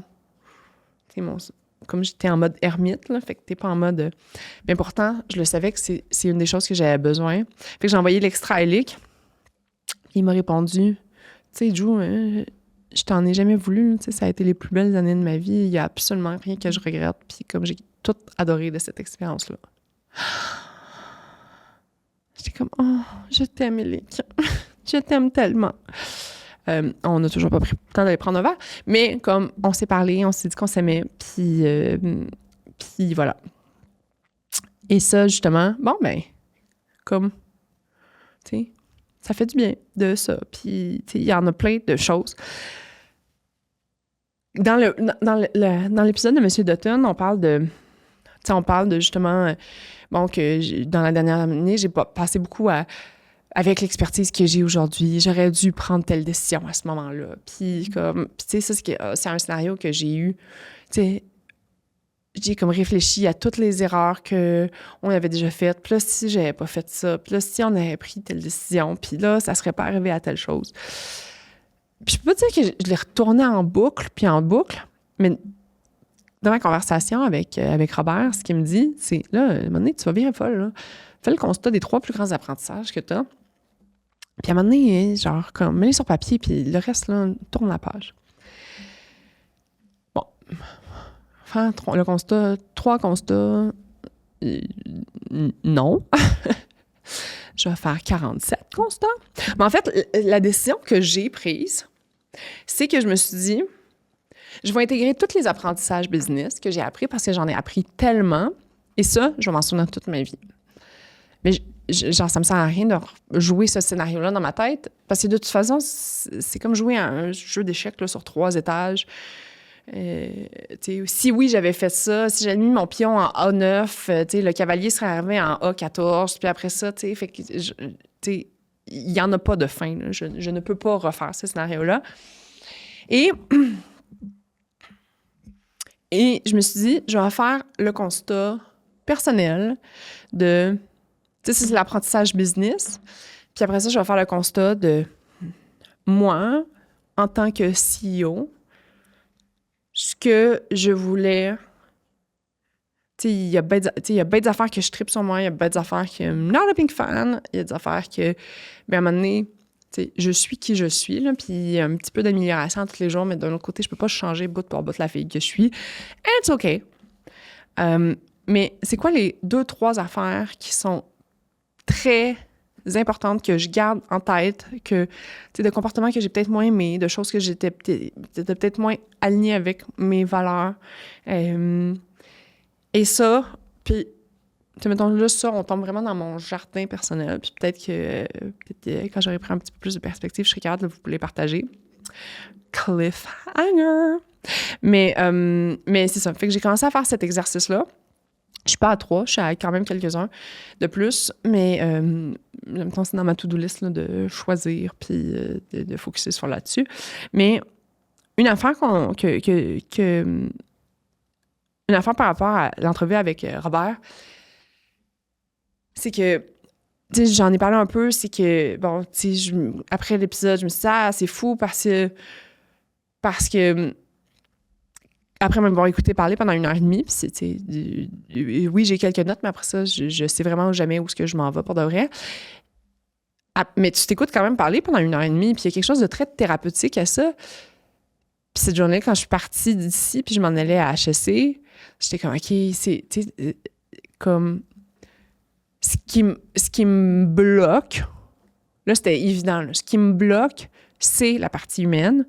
Speaker 2: Tu sais, comme j'étais en mode ermite, là, fait que t'es pas en mode... Mais pourtant, je le savais que c'est une des choses que j'avais besoin. Fait que j'ai envoyé l'extra à Elic. Il m'a répondu, tu sais, Jou, je t'en ai jamais voulu, tu sais, ça a été les plus belles années de ma vie. Il y a absolument rien que je regrette. Puis comme j'ai tout adoré de cette expérience-là. J'étais comme, oh, je t'aime, Elic. Je t'aime tellement. On n'a toujours pas pris le temps d'aller prendre un verre, mais comme on s'est parlé, on s'est dit qu'on s'aimait, puis voilà. Et ça, justement, bon, ben, comme, tu sais, ça fait du bien de ça. Puis, tu sais, il y en a plein de choses. Dans l'épisode de Monsieur Dutton, on parle de justement, bon, que dans la dernière année, j'ai passé beaucoup avec l'expertise que j'ai aujourd'hui. J'aurais dû prendre telle décision à ce moment-là. Puis, tu sais, ça, c'est un scénario que j'ai eu. Tu sais, j'ai comme réfléchi à toutes les erreurs qu'on avait déjà faites. Puis là, si j'avais pas fait ça, puis là, si on avait pris telle décision, puis là, ça serait pas arrivé à telle chose. Puis je peux pas dire que je l'ai retourné en boucle, mais dans ma conversation avec Robert, ce qu'il me dit, c'est, là, à un moment donné, tu vas virer folle, là. Fais le constat des 3 plus grands apprentissages que tu as. Puis à un moment donné, genre, comme, mets-les sur papier, puis le reste, là, tourne la page. Bon. faire le constat, 3 constats, non. Je vais faire 47 constats. Mais en fait, la décision que j'ai prise, c'est que je me suis dit, je vais intégrer tous les apprentissages business que j'ai appris parce que j'en ai appris tellement. Et ça, je vais m'en souvenir toute ma vie. Mais genre, ça me sert à rien de jouer ce scénario-là dans ma tête parce que de toute façon, c'est comme jouer à un jeu d'échecs là, sur 3 étages. Si oui, j'avais fait ça, si j'avais mis mon pion en A9, le cavalier serait arrivé en A14, puis après ça, fait que, il n'y en a pas de fin. Là. Je ne peux pas refaire ce scénario-là. Et je me suis dit, je vais faire le constat personnel de... Tu sais, c'est l'apprentissage business. Puis après ça, je vais faire le constat de moi, en tant que CEO, ce que je voulais... Tu sais, il y a bien des affaires que je tripe sur moi, il y a bien des affaires que I'm not a big fan, il y a des affaires que, à un moment donné, tu sais, je suis qui je suis, là, puis il y a un petit peu d'amélioration tous les jours, mais d'un autre côté, je peux pas changer bout pour bout la fille que je suis. And it's OK. Mais c'est quoi les 2-3 affaires qui sont très importantes que je garde en tête, que, tu sais, de comportements que j'ai peut-être moins aimés, de choses que j'étais peut-être moins alignée avec mes valeurs. Et ça, puis, tu sais, mettons, là, ça, on tombe vraiment dans mon jardin personnel, puis peut-être que quand j'aurai pris un petit peu plus de perspective, je serai capable de vous les partager. Cliffhanger! Mais c'est ça. Fait que j'ai commencé à faire cet exercice-là. Je suis pas à 3, je suis à quand même quelques-uns de plus, mais en même temps, c'est dans ma to-do list là, de choisir puis de focusser sur là-dessus. Mais une affaire une affaire par rapport à l'entrevue avec Robert, c'est que, tu sais, j'en ai parlé un peu, c'est que, bon, tu sais, après l'épisode, je me suis dit, c'est fou parce que après m'avoir écouté parler pendant 1h30, puis oui, j'ai quelques notes, mais après ça, je sais vraiment jamais où est-ce que je m'en vais pour de vrai. Mais tu t'écoutes quand même parler pendant 1h30, puis il y a quelque chose de très thérapeutique à ça. Puis cette journée, quand je suis partie d'ici, puis je m'en allais à HEC, j'étais comme, OK, c'est, tu sais, comme, ce qui me bloque, là, c'était évident, là, ce qui me bloque, c'est la partie humaine.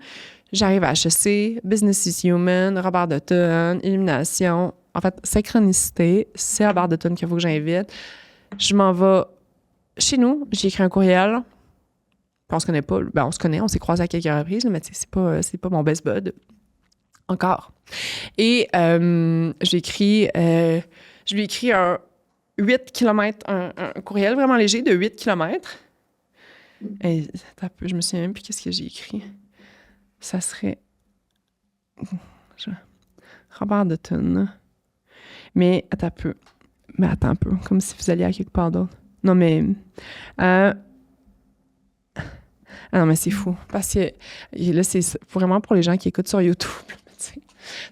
Speaker 2: J'arrive à HEC, Business is Human, Robert Dutton, Illumination. En fait, synchronicité, c'est Robert Dutton qu'il faut que j'invite. Je m'en vais chez nous, j'ai écrit un courriel. Puis on se connaît pas. Ben, on se connaît, on s'est croisés à quelques reprises, mais c'est pas mon best bud. Encore. Et je lui ai écrit un 8 km, un courriel vraiment léger de 8 km. Et, je me souviens même plus qu'est-ce que j'ai écrit. Ça serait... Robert Dutton. Mais attends un peu. Comme si vous alliez à quelque part d'autre. Non, mais... Ah non, mais c'est fou. Parce que là, c'est vraiment pour les gens qui écoutent sur YouTube. Tu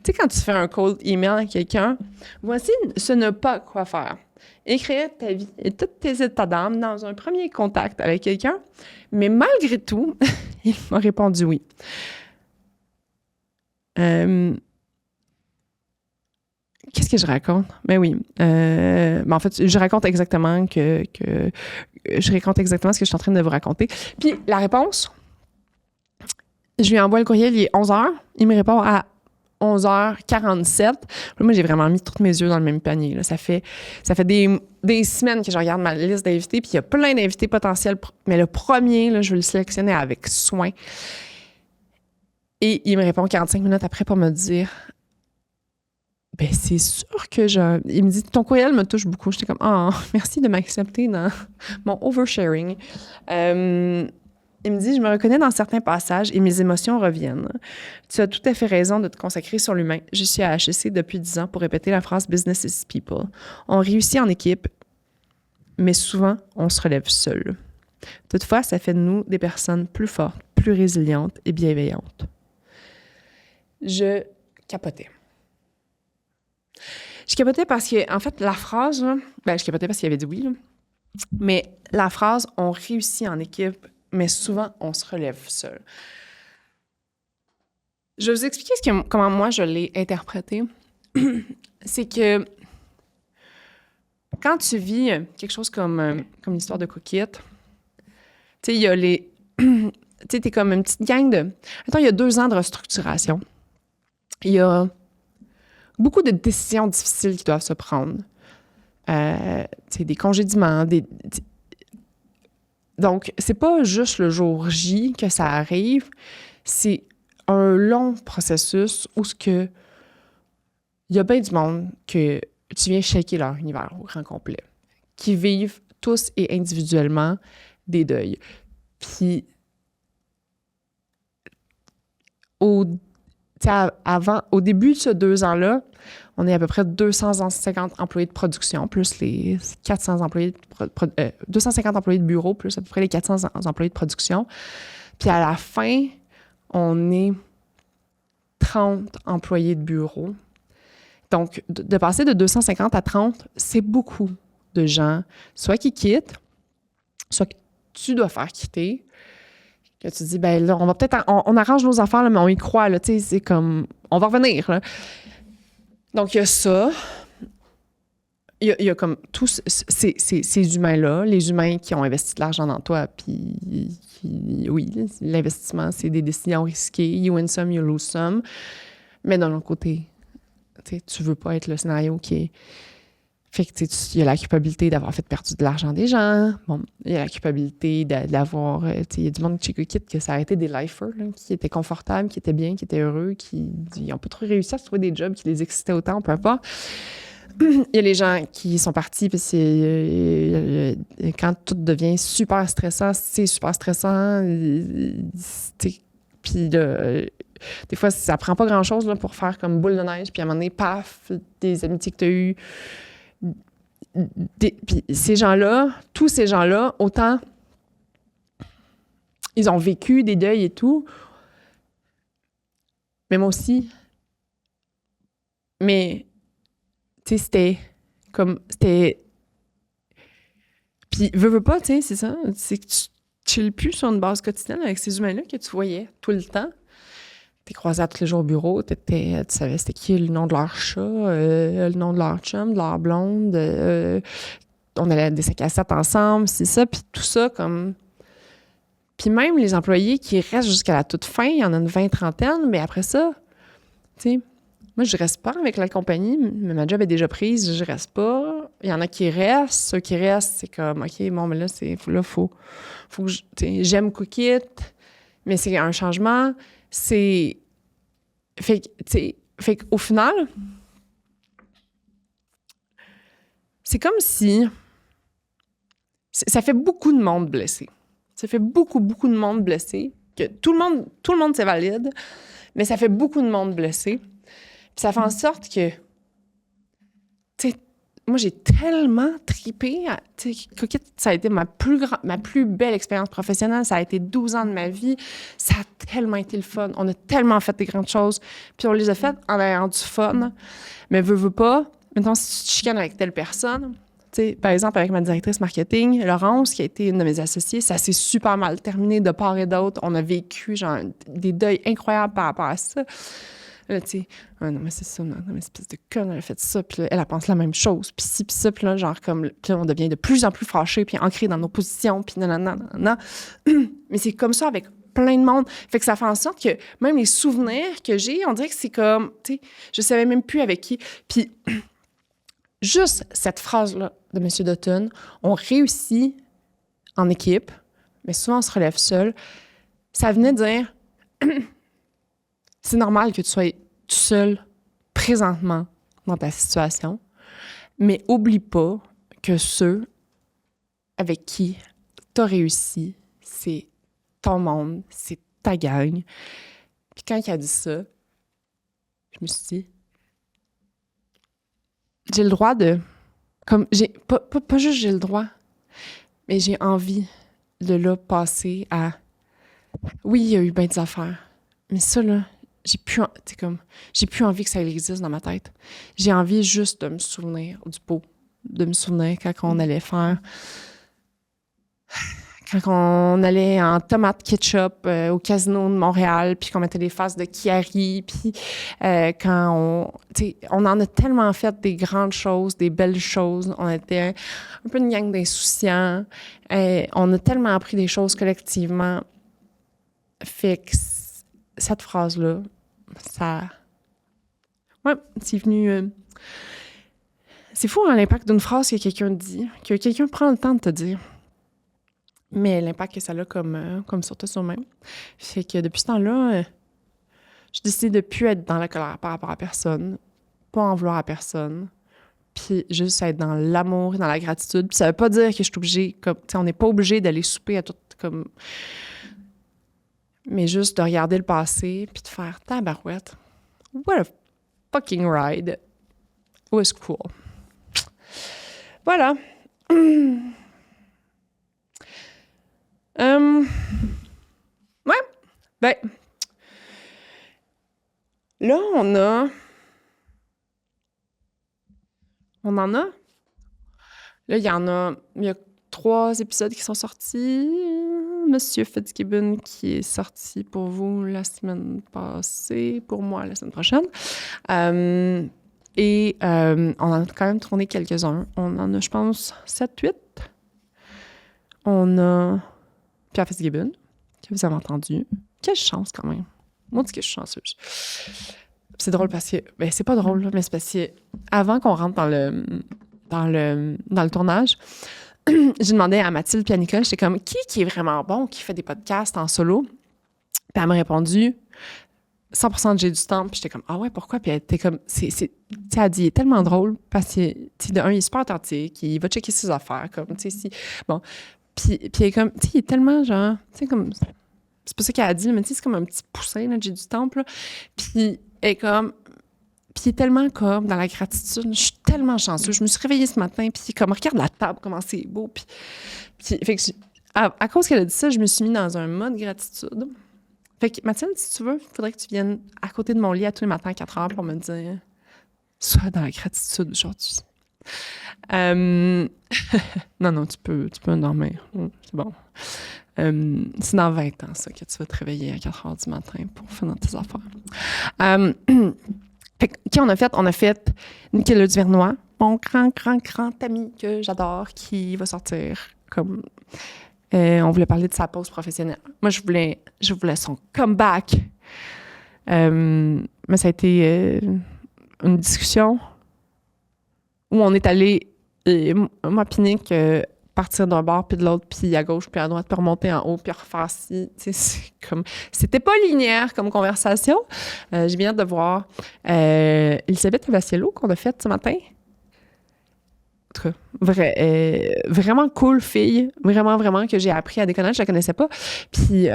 Speaker 2: sais, quand tu fais un cold email à quelqu'un, voici ce ne pas quoi faire. Écrire ta vie et toutes tes états d'âme dans un premier contact avec quelqu'un. Mais malgré tout, il m'a répondu oui. Qu'est-ce que je raconte? Ben oui. En fait, je raconte exactement ce que je suis en train de vous raconter. Puis la réponse, je lui envoie le courriel, il est 11h. Il me répond à 11h47. Moi, j'ai vraiment mis tous mes yeux dans le même panier. Là. Ça fait des semaines que je regarde ma liste d'invités, puis il y a plein d'invités potentiels. Mais le premier, là, je vais le sélectionner avec soin. Et il me répond 45 minutes après pour me dire... Ben, c'est sûr que il me dit, ton courriel me touche beaucoup. J'étais comme, merci de m'accepter dans mon oversharing. Il me dit, je me reconnais dans certains passages et mes émotions reviennent. Tu as tout à fait raison de te consacrer sur l'humain. Je suis à HEC depuis 10 ans pour répéter la phrase « Business is people ». On réussit en équipe, mais souvent, on se relève seul. Toutefois, ça fait de nous des personnes plus fortes, plus résilientes et bienveillantes. Je capotais. Je capotais parce que, en fait, la phrase, là, je capotais parce qu'il avait dit oui, là, mais la phrase « on réussit en équipe, mais souvent, on se relève seul ». Je vais vous expliquer comment moi, je l'ai interprété. c'est que quand tu vis quelque chose comme l'histoire de Cookit, tu sais, il y a les... tu sais, t'es comme une petite gang de... Attends, il y a 2 ans de restructuration. Il y a beaucoup de décisions difficiles qui doivent se prendre. Tu sais, des congédiements, Donc, c'est pas juste le jour J que ça arrive, c'est un long processus où il y a bien du monde que tu viens shaker leur univers au grand complet, qui vivent tous et individuellement des deuils. Puis, au début de ces 2 ans-là, on est à peu près 250 employés de production, plus les 400 employés 250 employés de bureau, plus à peu près les 400 employés de production. Puis à la fin, on est 30 employés de bureau. Donc, de passer de 250 à 30, c'est beaucoup de gens, soit qui quittent, soit que tu dois faire quitter, que tu dis, ben là, on va peut-être, on arrange nos affaires, là, mais on y croit, là, tu sais, c'est comme, on va revenir, là. Donc, il y a ça. Il y a comme tous ces humains-là, les humains qui ont investi de l'argent dans toi, puis oui, l'investissement, c'est des décisions risquées. You win some, you lose some. Mais d'un autre côté, tu veux pas être le scénario qui est... Fait que, il y a la culpabilité d'avoir fait perdre de l'argent des gens. Bon, il y a la culpabilité d'avoir... il y a du monde chez Cookit que ça a été des lifers, là, qui étaient confortables, qui étaient bien, qui étaient heureux, qui n'ont pas trop réussi à se trouver des jobs qui les excitaient autant, peu importe. Il y a les gens qui sont partis, puis quand tout devient super stressant, c'est super stressant. Puis des fois, ça prend pas grand-chose là, pour faire comme boule de neige, puis à un moment donné, paf, des amitiés que tu as eues. Puis ces gens-là, tous ces gens-là, autant ils ont vécu des deuils et tout, mais moi aussi. Mais, tu sais, c'était... Puis, veux pas, tu sais, c'est ça, c'est que tu chilles plus sur une base quotidienne avec ces humains-là que tu voyais tout le temps. T'es croisé à tous les jours au bureau, tu savais c'était qui le nom de leur chat, le nom de leur chum, de leur blonde, on allait à des 5 à 7 ensemble, c'est ça, puis tout ça comme... Puis même les employés qui restent jusqu'à la toute fin, il y en a une 20-30, mais après ça, tu sais, moi, je reste pas avec la compagnie, mais ma job est déjà prise, je reste pas. Il y en a qui restent, ceux qui restent, c'est comme, OK, bon, mais là, faut que j'aime Cookit, mais c'est un changement, c'est... Fait qu'au final, c'est comme si... Ça fait beaucoup de monde blessé. Ça fait beaucoup, beaucoup de monde blessé. Que tout le monde, c'est valide, mais ça fait beaucoup de monde blessé. Puis ça fait en sorte que... Tu sais, moi, j'ai tellement tripé. Tu sais, Cookit, ça a été ma plus belle expérience professionnelle. Ça a été 12 ans de ma vie. Ça a tellement été le fun. On a tellement fait des grandes choses. Puis on les a faites en ayant du fun. Mais veux pas. Maintenant, si tu te chicanes avec telle personne... Tu sais, par exemple, avec ma directrice marketing, Laurence, qui a été une de mes associées, ça s'est super mal terminé de part et d'autre. On a vécu genre des deuils incroyables par rapport à ça. Là, tu sais, non, mais c'est ça, non, mais espèce de conne, elle a fait ça, puis là, elle pense la même chose, puis ci, puis ça, puis là, genre, comme, puis là, on devient de plus en plus fâchés, puis ancrés dans nos positions, puis non. Mais c'est comme ça avec plein de monde. Fait que ça fait en sorte que même les souvenirs que j'ai, on dirait que c'est comme, tu sais, je savais même plus avec qui. Puis... Juste cette phrase-là de M. Dutton, on réussit en équipe, mais souvent on se relève seul, ça venait dire c'est normal que tu sois tout seul présentement dans ta situation, mais oublie pas que ceux avec qui tu as réussi, c'est ton monde, c'est ta gang. Puis quand il a dit ça, je me suis dit, j'ai le droit de... Comme j'ai pas juste j'ai le droit, mais j'ai envie de là passer à... Oui, il y a eu bien des affaires, mais ça, là, j'ai plus envie que ça existe dans ma tête. J'ai envie juste de me souvenir du pot, de me souvenir quand on allait faire... quand on allait en tomate ketchup au casino de Montréal, puis qu'on mettait des faces de Chiari, puis on en a tellement fait des grandes choses, des belles choses. On était un peu une gang d'insouciants. On a tellement appris des choses collectivement. Fait que cette phrase-là, ça... Ouais, c'est venu... C'est fou, hein, l'impact d'une phrase que quelqu'un dit, que quelqu'un prend le temps de te dire. Mais l'impact que ça a comme sur toi, sur même. Fait que depuis ce temps-là, j'ai décidé de ne plus être dans la colère par rapport à personne, pas en vouloir à personne, puis juste être dans l'amour et dans la gratitude. Puis ça veut pas dire que je suis obligée, comme, tu sais, on n'est pas obligé d'aller souper à tout, comme... Mais juste de regarder le passé, puis de faire « Tabarouette, what a fucking ride. It was cool. » Voilà. Ouais. Ben, là, on en a. Là, il y a 3 épisodes qui sont sortis. Monsieur Fitzgibbon qui est sorti pour vous la semaine passée, pour moi la semaine prochaine. Et on en a quand même tourné quelques-uns. On en a, je pense, 7-8. On a Pierre Fitzgibbon, que vous avez entendu. Quelle chance, quand même. Moi, je dis que je suis chanceuse. C'est drôle parce que... Ben, c'est pas drôle, là, mais c'est parce que avant qu'on rentre dans le tournage, j'ai demandé à Mathilde et à Nicole, j'étais comme, qui est vraiment bon, qui fait des podcasts en solo? Puis elle m'a répondu 100% de j'ai du temps. Puis j'étais comme, ah ouais, pourquoi? Puis elle était comme, tu sais, elle dit, il est tellement drôle parce que, de un, il est super authentique, il va checker ses affaires, comme, tu sais, si. Bon. Puis il est comme, tu sais, il est tellement genre, tu sais, comme, c'est pas ça qu'elle a dit, mais tu sais, c'est comme un petit poussin, là, j'ai du temps, là. Puis elle est comme, puis il est tellement comme dans la gratitude. Je suis tellement chanceuse. Je me suis réveillée ce matin, puis comme, regarde la table, comment c'est beau. Puis fait que à cause qu'elle a dit ça, je me suis mis dans un mode gratitude. Fait que, Mathilde, si tu veux, il faudrait que tu viennes à côté de mon lit à tous les matins à 4 heures pour me dire « Sois dans la gratitude aujourd'hui. » Non, tu peux dormir. C'est bon. C'est dans 20 ans, ça, que tu vas te réveiller à 4 heures du matin pour finir tes affaires. Fait que, qui on a fait? On a fait Nicolas Duvernois, mon grand ami que j'adore, qui va sortir comme... on voulait parler de sa pause professionnelle. Moi, je voulais son comeback. Mais ça a été une discussion où on est allé, moi puis Nick, partir d'un bord puis de l'autre, puis à gauche puis à droite, puis remonter en haut, puis refaire ci. C'était pas linéaire comme conversation. J'ai bien hâte de voir Elisabeth Vassiello qu'on a faite ce matin. En tout cas, vraiment cool fille, vraiment que j'ai appris à déconner, je la connaissais pas. Puis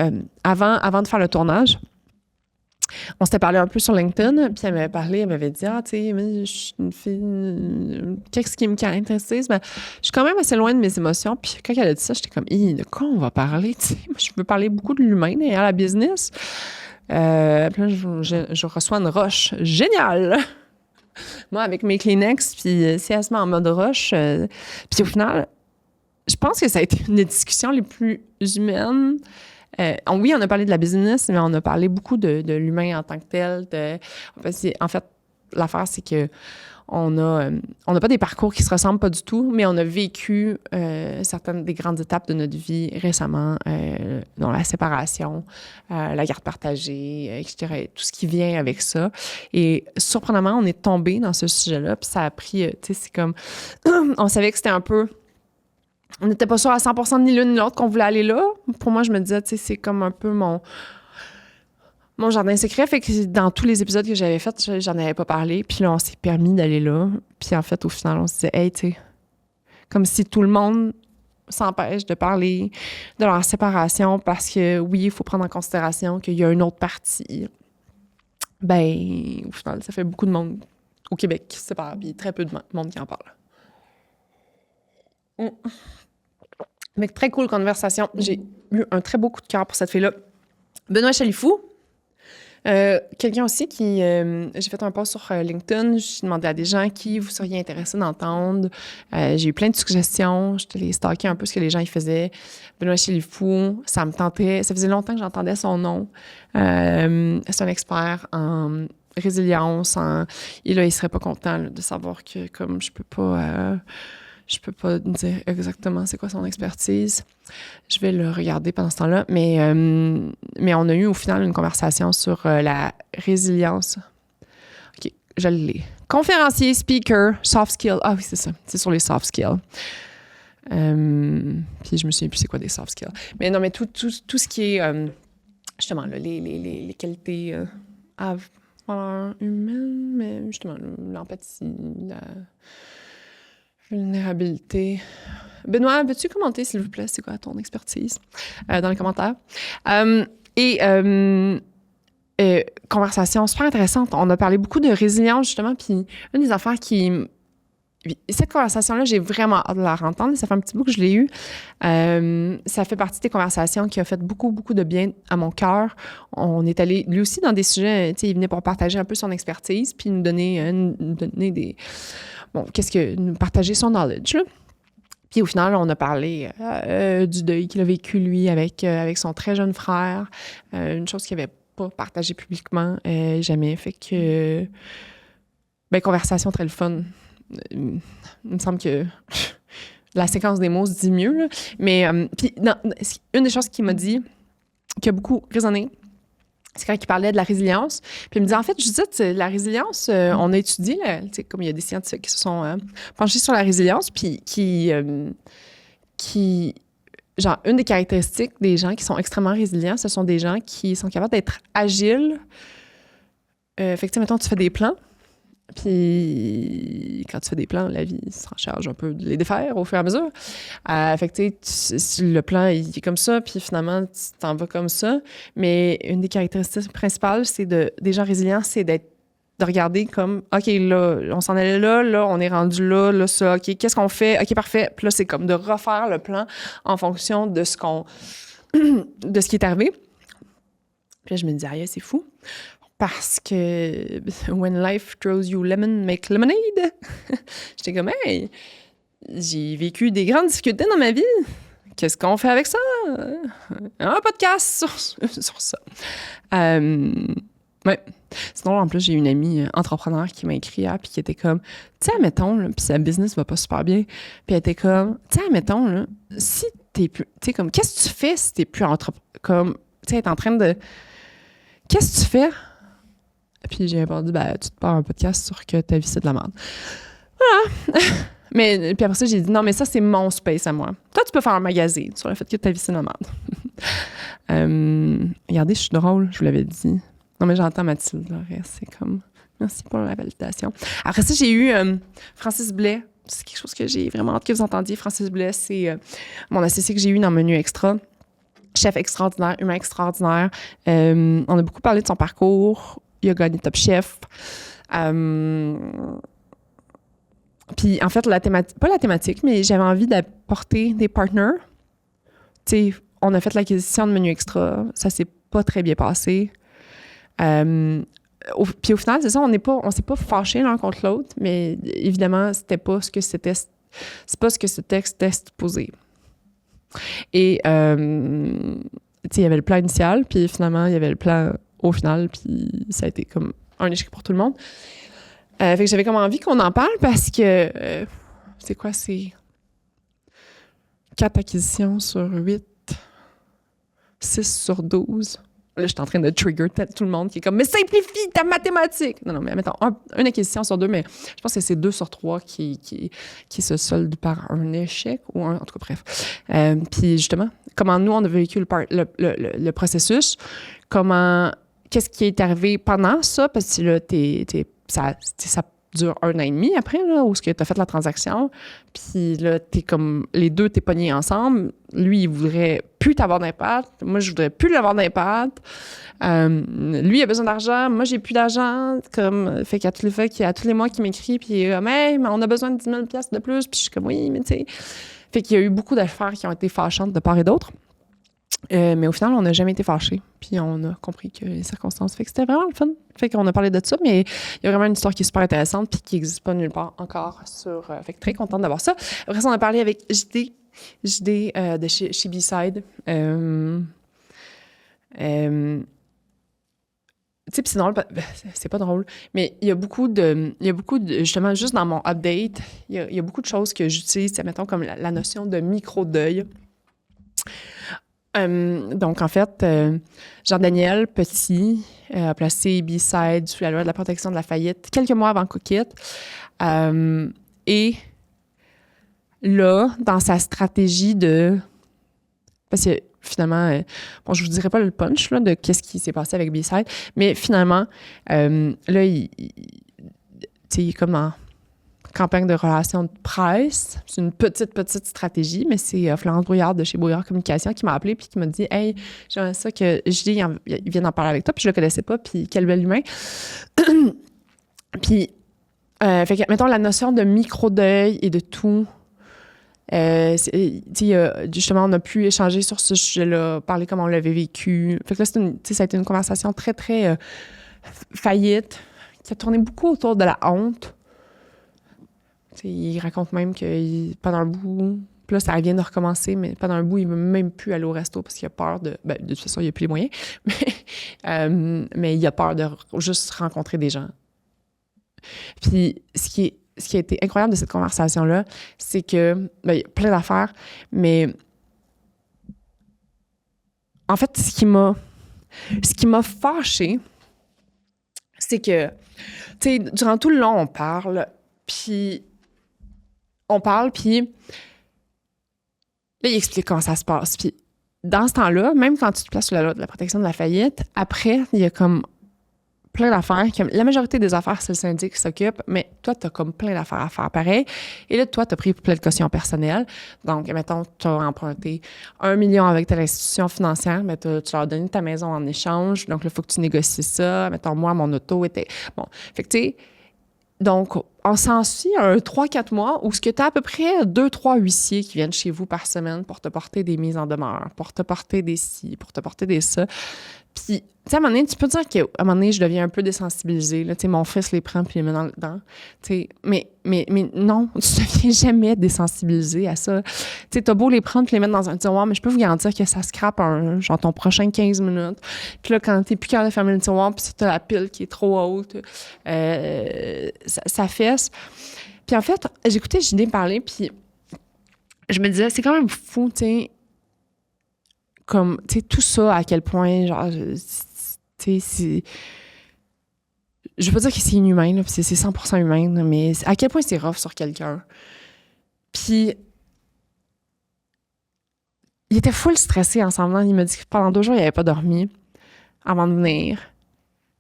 Speaker 2: avant de faire le tournage, on s'était parlé un peu sur LinkedIn, puis elle m'avait dit, tu sais, je suis une fille, qu'est-ce qui me caractérise? Ben, je suis quand même assez loin de mes émotions, puis quand elle a dit ça, j'étais comme, de quoi on va parler? T'sais? Moi, je veux parler beaucoup de l'humain et à la business. Puis là, je reçois une roche géniale! Moi, avec mes Kleenex, puis sérieusement en mode roche. Puis au final, je pense que ça a été une des discussions les plus humaines. Oui, on a parlé de la business, mais on a parlé beaucoup de l'humain en tant que tel. En fait, l'affaire, c'est que on n'a pas des parcours qui se ressemblent pas du tout, mais on a vécu certaines des grandes étapes de notre vie récemment, dont la séparation, la garde partagée, etc., et tout ce qui vient avec ça. Et surprenamment, on est tombé dans ce sujet-là, puis ça a pris, tu sais, c'est comme... on savait que c'était un peu... On n'était pas sûr à 100% ni l'une ni l'autre qu'on voulait aller là. Pour moi, je me disais, tu sais, c'est comme un peu mon jardin secret. Fait que dans tous les épisodes que j'avais faits, j'en avais pas parlé. Puis là, on s'est permis d'aller là. Puis en fait, au final, on se disait, hey, tu sais, comme si tout le monde s'empêche de parler de leur séparation parce que, oui, il faut prendre en considération qu'il y a une autre partie. Ben, au final, ça fait beaucoup de monde au Québec qui se sépare. Puis très peu de monde qui en parle. Mais très cool conversation. J'ai eu un très beau coup de cœur pour cette fille-là. Benoît Chalifou, Quelqu'un aussi qui... j'ai fait un post sur LinkedIn, j'ai demandé à des gens qui vous seriez intéressés d'entendre. J'ai eu plein de suggestions, je te les stalkais un peu ce que les gens y faisaient. Benoît Chilifou, ça me tentait, ça faisait longtemps que j'entendais son nom. C'est un expert en résilience, il serait pas content là, de savoir que comme je peux pas dire exactement c'est quoi son expertise. Je vais le regarder pendant ce temps-là. Mais on a eu au final une conversation sur la résilience. OK, je l'ai. Conférencier, speaker, soft skills. Ah oui, c'est ça. C'est sur les soft skills. Puis je me souviens plus c'est quoi des soft skills. Mais non, mais tout ce qui est justement là, les qualités humaines, mais justement l'empathie, la vulnérabilité. Benoît, veux-tu commenter, s'il vous plaît, c'est quoi ton expertise dans les commentaires? Conversation super intéressante. On a parlé beaucoup de résilience, justement, puis une des affaires qui... Cette conversation-là, j'ai vraiment hâte de la entendre. Ça fait un petit bout que je l'ai eue. Ça fait partie des conversations qui ont fait beaucoup, beaucoup de bien à mon cœur. On est allé, lui aussi, dans des sujets, tu sais, il venait pour partager un peu son expertise, puis nous donner des... Bon, nous partager son knowledge, là. Puis au final, on a parlé du deuil qu'il a vécu, lui, avec son très jeune frère. Une chose qu'il n'avait pas partagée publiquement jamais. Fait que... conversation très le fun. Il me semble que la séquence des mots se dit mieux, là. Mais puis, une des choses qu'il m'a dit, qui a beaucoup résonné, c'est quand il parlait de la résilience. Puis il me dit, en fait, Judith, la résilience, on a étudié, tu sais, comme il y a des scientifiques qui se sont penchés sur la résilience, puis qui genre, une des caractéristiques des gens qui sont extrêmement résilients, ce sont des gens qui sont capables d'être agiles. Fait que, tu sais, mettons, tu fais des plans, puis quand tu fais des plans, la vie s'en charge un peu de les défaire au fur et à mesure. Fait que tu sais, le plan, il est comme ça, puis finalement, tu t'en vas comme ça. Mais une des caractéristiques principales, c'est des gens résilients, c'est de regarder comme, OK, là, on s'en allait là, on est rendu là, ça, OK, qu'est-ce qu'on fait? OK, parfait. Puis là, c'est comme de refaire le plan en fonction de ce qui est arrivé. Puis là, je me dis, aïe, c'est fou. Parce que when life throws you lemon, make lemonade. J'étais comme, hey, j'ai vécu des grandes difficultés dans ma vie. Qu'est-ce qu'on fait avec ça? Un podcast sur ça. Ouais. Sinon, en plus, j'ai une amie entrepreneur qui m'a écrit puis qui était comme, tu sais, admettons, puis sa business va pas super bien. Puis elle était comme, tu sais, admettons, là, si t'es plus, tu sais, comme, qu'est-ce que tu fais si t'es plus comme, tu sais, t'es en train de, qu'est-ce que tu fais? Puis j'ai répondu, tu te pars un podcast sur que ta vie, c'est de la merde. Voilà. Mais puis après ça, j'ai dit, non, mais ça, c'est mon space à moi. Toi, tu peux faire un magazine sur le fait que ta vie, c'est de la merde. Regardez, je suis drôle, je vous l'avais dit. Non, mais j'entends Mathilde, là, c'est comme, merci pour la validation. Après ça, j'ai eu Francis Blais. C'est quelque chose que j'ai vraiment hâte que vous entendiez. Francis Blais, c'est mon associé que j'ai eu dans Menu Extra. Chef extraordinaire, humain extraordinaire. On a beaucoup parlé de son parcours. Il a gagné Top Chef. Puis, en fait, pas la thématique, mais j'avais envie d'apporter des partners. Tu sais, on a fait l'acquisition de Menu Extra. Ça s'est pas très bien passé. Puis au final, c'est ça, on s'est pas fâchés l'un contre l'autre, mais évidemment, c'était pas ce que c'était. C'est pas ce que ce texte était supposé. Et, tu sais, il y avait le plan initial, puis finalement, il y avait le plan au final, puis ça a été comme un échec pour tout le monde. Fait que j'avais comme envie qu'on en parle parce que, c'est quoi, c'est 4 acquisitions sur 8, 6 sur 12. Là, je suis en train de trigger tout le monde qui est comme « Mais simplifie ta mathématique! » Non, mais mettons, une acquisition sur 2, mais je pense que c'est 2 sur 3 qui se soldent par un échec ou en tout cas, bref. Puis justement, comment nous, on a vécu le processus, qu'est-ce qui est arrivé pendant ça, parce que là, ça dure 1 an et demi après, là, où tu as fait la transaction, puis là, les deux, t'es pognés ensemble. Lui, il voudrait plus t'avoir d'impact. Moi, je voudrais plus l'avoir d'impact. Lui, il a besoin d'argent. Moi, j'ai plus d'argent. Fait qu'il y a tous les mois qu'il m'écrit, puis il est comme « Hey, mais on a besoin de 10 000 $ de plus. » Puis je suis comme « Oui, mais tu sais... » Fait qu'il y a eu beaucoup d'affaires qui ont été fâchantes de part et d'autre. Mais au final, on n'a jamais été fâchés. Puis on a compris que les circonstances. Fait que c'était vraiment le fun. Fait qu'on a parlé de ça, mais il y a vraiment une histoire qui est super intéressante puis qui n'existe pas nulle part encore sur... fait que très contente d'avoir ça. Après ça, on a parlé avec JD de chez B-Side. Tu sais, puis c'est drôle, c'est pas drôle, mais il y a beaucoup de, justement, juste dans mon update, il y a beaucoup de choses que j'utilise, mettons, comme la notion de micro-deuil. Donc, en fait, Jean-Daniel Petit a placé B-Side sous la loi de la protection de la faillite quelques mois avant qu'on quitte. Et là, dans sa stratégie de... Parce que finalement, bon, je vous dirai pas le punch là, de qu'est-ce qui s'est passé avec B-Side, mais finalement, là, il est comme en campagne de relations de presse. C'est une petite stratégie, mais c'est Florence Brouillard de chez Brouillard Communication qui m'a appelé puis qui m'a dit « Hey, j'aimerais ça que JD il vienne en parler avec toi. » Puis je le connaissais pas, puis quel bel humain. Puis, fait que, mettons, la notion de micro-deuil et de tout... justement, on a pu échanger sur ce sujet-là, parler comment on l'avait vécu. Fait que là, ça a été une conversation très, très faillite, qui a tourné beaucoup autour de la honte. T'sais, il raconte même que pendant un bout, puis là, ça vient de recommencer, mais pendant un bout, il ne veut même plus aller au resto parce qu'il a peur de... Ben, de toute façon, il n'a plus les moyens, mais il a peur de juste rencontrer des gens. Puis, ce qui a été incroyable de cette conversation-là, c'est que, ben, il y a plein d'affaires, mais en fait, ce qui m'a fâchée, c'est que, tu sais, durant tout le long, on parle, puis là, il explique comment ça se passe. Puis dans ce temps-là, même quand tu te places sous la loi de la protection de la faillite, après, il y a comme plein d'affaires. La majorité des affaires, c'est le syndic qui s'occupe, mais toi, tu as comme plein d'affaires à faire pareil. Et là, toi, tu as pris plein de cautions personnelles. Donc, mettons, tu as emprunté 1 million avec telle institution financière, mais tu leur as donné ta maison en échange. Donc, là, il faut que tu négocies ça. Mettons, moi, mon auto était... Bon, fait que tu sais... Donc, on s'ensuit un 3-4 mois où tu as à peu près 2-3 huissiers qui viennent chez vous par semaine pour te porter des mises en demeure, pour te porter des ci, pour te porter des ça. Puis, tu sais, à un moment donné, tu peux dire qu'à un moment donné, je deviens un peu désensibilisée. Là, tu sais, mon fils les prend puis les met dedans. Tu sais, mais non, tu ne deviens jamais désensibilisée à ça. Tu sais, t'as beau les prendre puis les mettre dans un tiroir, mais je peux vous garantir que ça scrape genre ton prochain 15 minutes. Puis là, quand t'es plus capable de fermer le tiroir puis t'as la pile qui est trop haute, ça fesse. Puis en fait, j'écoutais JD parler puis je me disais, c'est quand même fou, tu sais, comme, tu sais, tout ça, à quel point, genre, tu sais, c'est... Je veux pas dire que c'est inhumain, là, c'est 100% humain, là, mais à quel point c'est rough sur quelqu'un. Puis, il était full stressé en s'en venant. Il m'a dit que pendant 2 jours, il avait pas dormi avant de venir.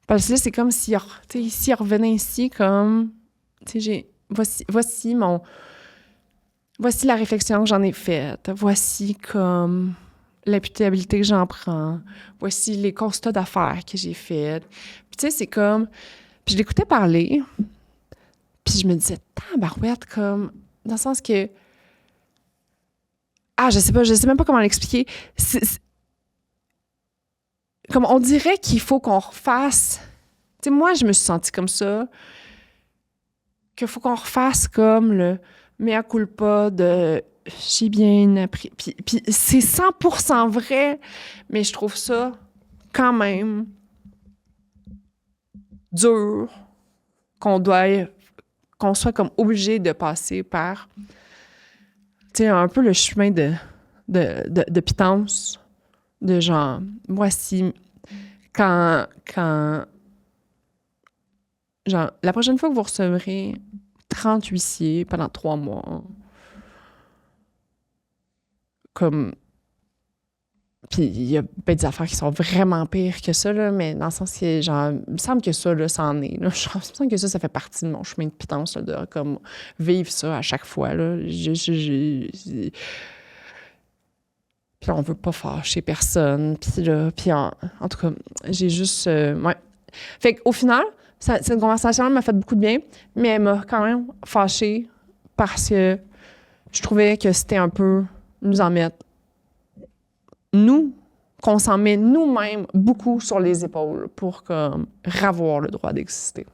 Speaker 2: Parce que là, c'est comme s'il revenait ici comme, tu sais, voici la réflexion que j'en ai faite. Voici comme... l'imputabilité que j'en prends. Voici les constats d'affaires que j'ai faits. Puis tu sais, c'est comme... Puis je l'écoutais parler, puis je me disais, tabarouette, comme... Dans le sens que... je sais même pas comment l'expliquer. Comme on dirait qu'il faut qu'on refasse... Tu sais, moi, je me suis sentie comme ça, qu'il faut qu'on refasse comme le mea culpa de... J'ai bien appris. Puis c'est 100% vrai, mais je trouve ça quand même dur qu'on soit comme obligé de passer par, tu sais, un peu le chemin de pitance, de genre, voici, quand, genre, la prochaine fois que vous recevrez 30 huissiers pendant 3 mois, comme... Puis il y a des affaires qui sont vraiment pires que ça, là, mais dans le sens que, genre, il me semble que ça, là, ça en est. Là. Il me semble que ça fait partie de mon chemin de pitance, là, de comme vivre ça à chaque fois. Là. Puis là, on veut pas fâcher personne. Puis en tout cas, j'ai juste... ouais. Fait qu'au final, cette conversation m'a fait beaucoup de bien, mais elle m'a quand même fâchée parce que je trouvais que c'était un peu nous en mettre, nous, qu'on s'en met nous-mêmes beaucoup sur les épaules pour comme ravoir le droit d'exister.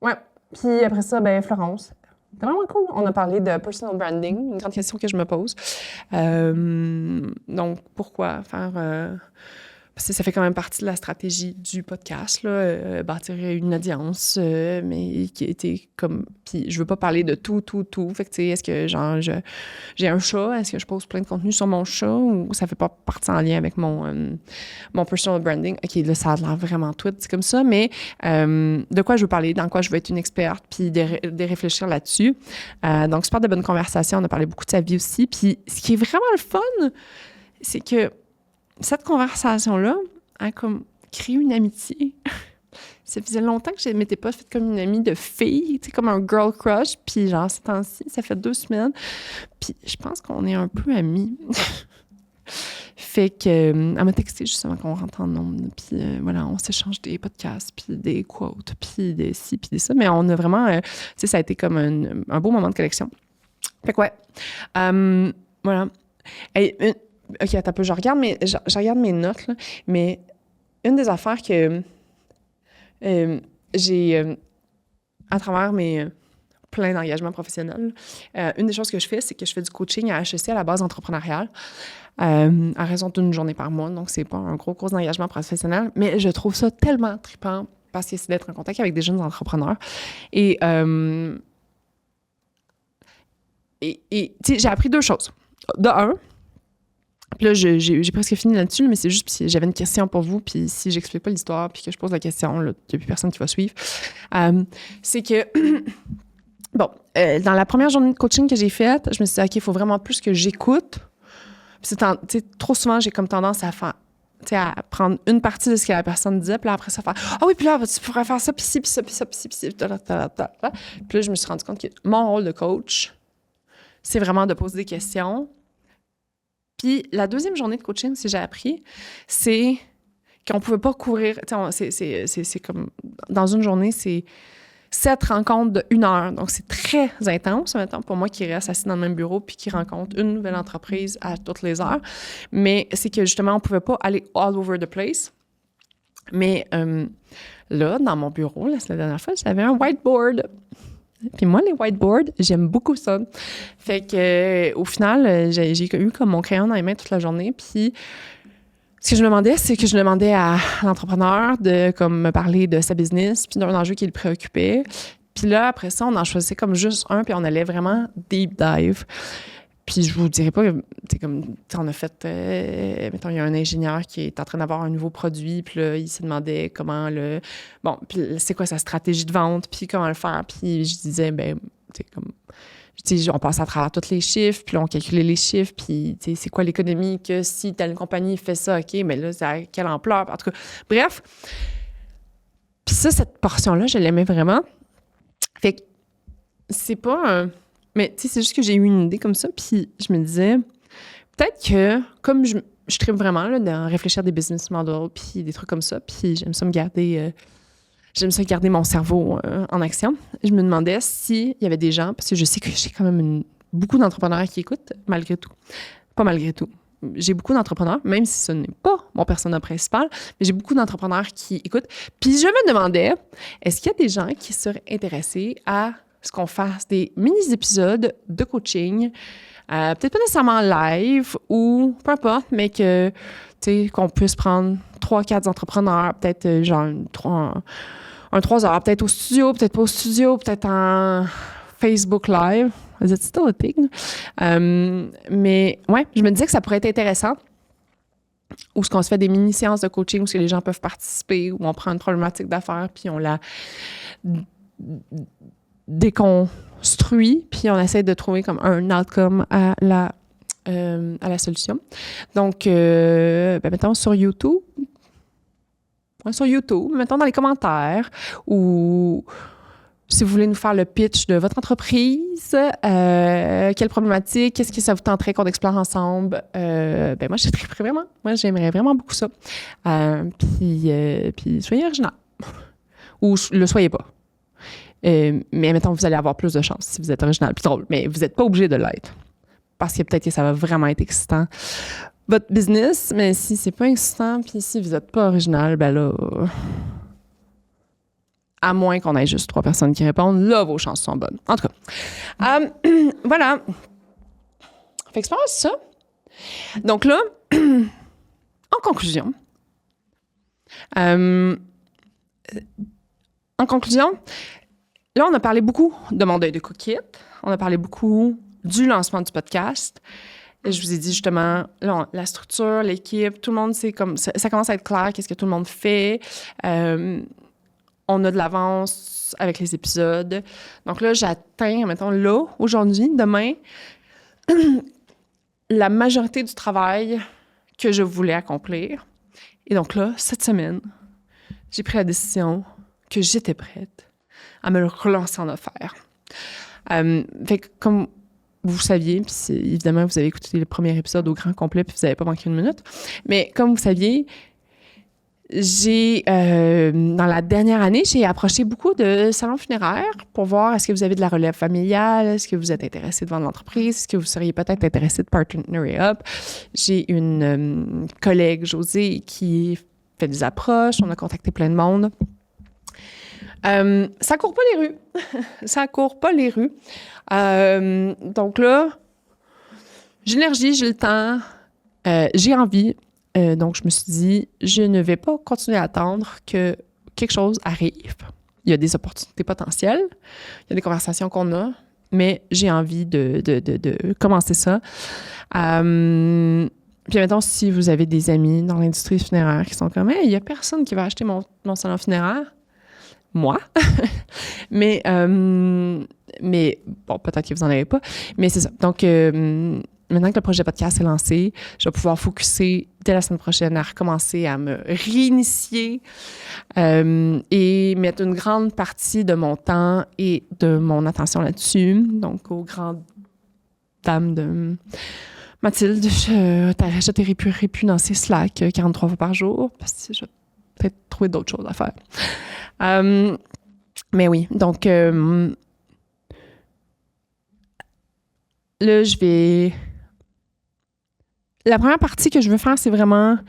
Speaker 2: Ouais. Puis après ça, ben Florence. C'est vraiment cool. On a parlé de personal branding, une grande question que je me pose. Donc, pourquoi faire... parce que ça fait quand même partie de la stratégie du podcast, là, bâtir une audience, mais qui était comme... Puis je veux pas parler de tout. Fait que, tu sais, est-ce que, genre, j'ai un chat? Est-ce que je pose plein de contenu sur mon chat? Ou ça fait pas partie en lien avec mon personal branding? OK, là, ça a l'air vraiment tout, c'est comme ça, mais de quoi je veux parler? Dans quoi je veux être une experte? Puis de réfléchir là-dessus. Donc, super de bonnes conversations. On a parlé beaucoup de sa vie aussi. Puis ce qui est vraiment le fun, c'est que cette conversation-là a comme créé une amitié. Ça faisait longtemps que je ne m'étais pas faite comme une amie de fille, tu sais, comme un girl crush. Puis genre, ces temps-ci, ça fait 2 semaines. Puis je pense qu'on est un peu amis. Fait que, elle m'a texté justement qu'on rentre en ondes. Puis voilà, on s'échange des podcasts, puis des quotes, puis des ci, puis des ça. Mais on a vraiment, tu sais, ça a été comme un beau moment de collection. Fait que ouais. Voilà. OK, attends un peu, je regarde mes notes, là, mais une des affaires que j'ai, à travers mes plein d'engagements professionnels, une des choses que je fais, c'est que je fais du coaching à HEC, à la base entrepreneuriale, à raison d'une journée par mois, donc c'est pas un gros cours d'engagement professionnel, mais je trouve ça tellement trippant parce que c'est d'être en contact avec des jeunes entrepreneurs. Et tu sais, j'ai appris 2 choses. De un, puis là, j'ai presque fini là-dessus, mais c'est juste si j'avais une question pour vous, puis si j'explique pas l'histoire, puis que je pose la question, il n'y a plus personne qui va suivre. C'est que, bon, dans la première journée de coaching que j'ai faite, je me suis dit, OK, il faut vraiment plus que j'écoute. Puis trop souvent, j'ai comme tendance à faire, à prendre une partie de ce que la personne disait, puis là, après ça, faire « Ah oui, puis là, tu pourrais faire ça, puis ci, puis ça, puis ça, puis ci, puis ci, puis là, je me suis rendu compte que mon rôle de coach, c'est vraiment de poser des questions. Puis la deuxième journée de coaching, si j'ai appris, c'est qu'on pouvait pas courir. C'est comme, dans une journée, c'est 7 rencontres de 1 heure. Donc, c'est très intense, maintenant, pour moi qui reste assis dans le même bureau puis qui rencontre une nouvelle entreprise à toutes les heures. Mais c'est que, justement, on pouvait pas aller all over the place. Mais là, dans mon bureau, la dernière fois, j'avais un whiteboard. Puis moi, les whiteboards, j'aime beaucoup ça. Fait que au final, j'ai eu comme mon crayon dans les mains toute la journée. Puis ce que je me demandais, c'est que je demandais à l'entrepreneur de comme me parler de sa business puis d'un enjeu qui le préoccupait. Puis là, après ça, on en choisissait comme juste un puis on allait vraiment deep dive. Puis je vous dirais pas, c'est comme, on a fait, mettons, il y a un ingénieur qui est en train d'avoir un nouveau produit, puis là, il se demandait comment puis c'est quoi sa stratégie de vente, puis comment le faire, puis je disais, on passe à travers tous les chiffres, puis là, on calculait les chiffres, puis c'est quoi l'économie que si telle compagnie fait ça, OK, mais là, c'est à quelle ampleur, en tout cas, bref. Puis ça, cette portion-là, je l'aimais vraiment. Fait que c'est pas un... Mais tu sais, c'est juste que j'ai eu une idée comme ça, puis je me disais, peut-être que, comme je tripe vraiment là, de réfléchir des business models, puis des trucs comme ça, puis j'aime ça garder mon cerveau en action. Je me demandais s'il y avait des gens, parce que je sais que j'ai quand même beaucoup d'entrepreneurs qui écoutent, malgré tout. Pas malgré tout. J'ai beaucoup d'entrepreneurs, même si ce n'est pas mon persona principal, mais j'ai beaucoup d'entrepreneurs qui écoutent. Puis je me demandais, est-ce qu'il y a des gens qui seraient intéressés à ce qu'on fasse des mini-épisodes de coaching, peut-être pas nécessairement live ou peu importe, mais que, tu sais, qu'on puisse prendre 3-4 entrepreneurs, peut-être genre un 3 heures, peut-être au studio, peut-être pas au studio, peut-être en Facebook Live. Is it still a thing? Mais ouais, je me disais que ça pourrait être intéressant. Où ce qu'on se fait des mini-séances de coaching où les gens peuvent participer, où on prend une problématique d'affaires, puis on la déconstruit, puis on essaie de trouver comme un outcome à la solution. Donc, mettons sur YouTube, mettons dans les commentaires, ou si vous voulez nous faire le pitch de votre entreprise, quelle problématique, qu'est-ce que ça vous tenterait qu'on explore ensemble, moi, j'aimerais vraiment beaucoup ça. Puis soyez original. Ou le soyez pas. Mais mettons, vous allez avoir plus de chance si vous êtes original, plus drôle. Mais vous n'êtes pas obligé de l'être. parce que peut-être que ça va vraiment être excitant, votre business. Mais si c'est pas excitant, puis si vous n'êtes pas original, ben là, à moins qu'on ait juste 3 personnes qui répondent, là, vos chances sont bonnes. En tout cas, voilà. Fait que c'est pas mal ça. Donc là, en conclusion, là, on a parlé beaucoup de mon deuil de cookit. On a parlé beaucoup du lancement du podcast. Et je vous ai dit justement, là, la structure, l'équipe, tout le monde, c'est comme ça commence à être clair, qu'est-ce que tout le monde fait. On a de l'avance avec les épisodes. Donc là, j'atteins, mettons, là, aujourd'hui, demain, la majorité du travail que je voulais accomplir. Et donc là, cette semaine, j'ai pris la décision que j'étais prête à me relancer en affaires. Fait que comme vous saviez, puis évidemment, vous avez écouté le premier épisode au grand complet, puis vous n'avez pas manqué une minute, mais comme vous saviez, dans la dernière année, j'ai approché beaucoup de salons funéraires pour voir est-ce que vous avez de la relève familiale, est-ce que vous êtes intéressé de vendre l'entreprise, est-ce que vous seriez peut-être intéressé de partner up. J'ai une collègue, Josée, qui fait des approches, on a contacté plein de monde. Ça court pas les rues. Ça court pas les rues. Donc là, j'ai l'énergie, j'ai le temps, j'ai envie. Donc, je me suis dit, je ne vais pas continuer à attendre que quelque chose arrive. Il y a des opportunités potentielles, il y a des conversations qu'on a, mais j'ai envie de commencer ça. Puis mettons, si vous avez des amis dans l'industrie funéraire qui sont comme « Hey, il n'y a personne qui va acheter mon salon funéraire. » Moi. mais bon, peut-être que vous n'en avez pas. Mais c'est ça. Donc, maintenant que le projet podcast est lancé, je vais pouvoir focusser dès la semaine prochaine à recommencer à me réinitier et mettre une grande partie de mon temps et de mon attention là-dessus. Donc, aux grandes dames de Mathilde, je t'ai répu dans ces Slack 43 fois par jour parce que je vais peut-être trouver d'autres choses à faire. Mais oui, donc là, je vais... La première partie que je veux faire, c'est vraiment...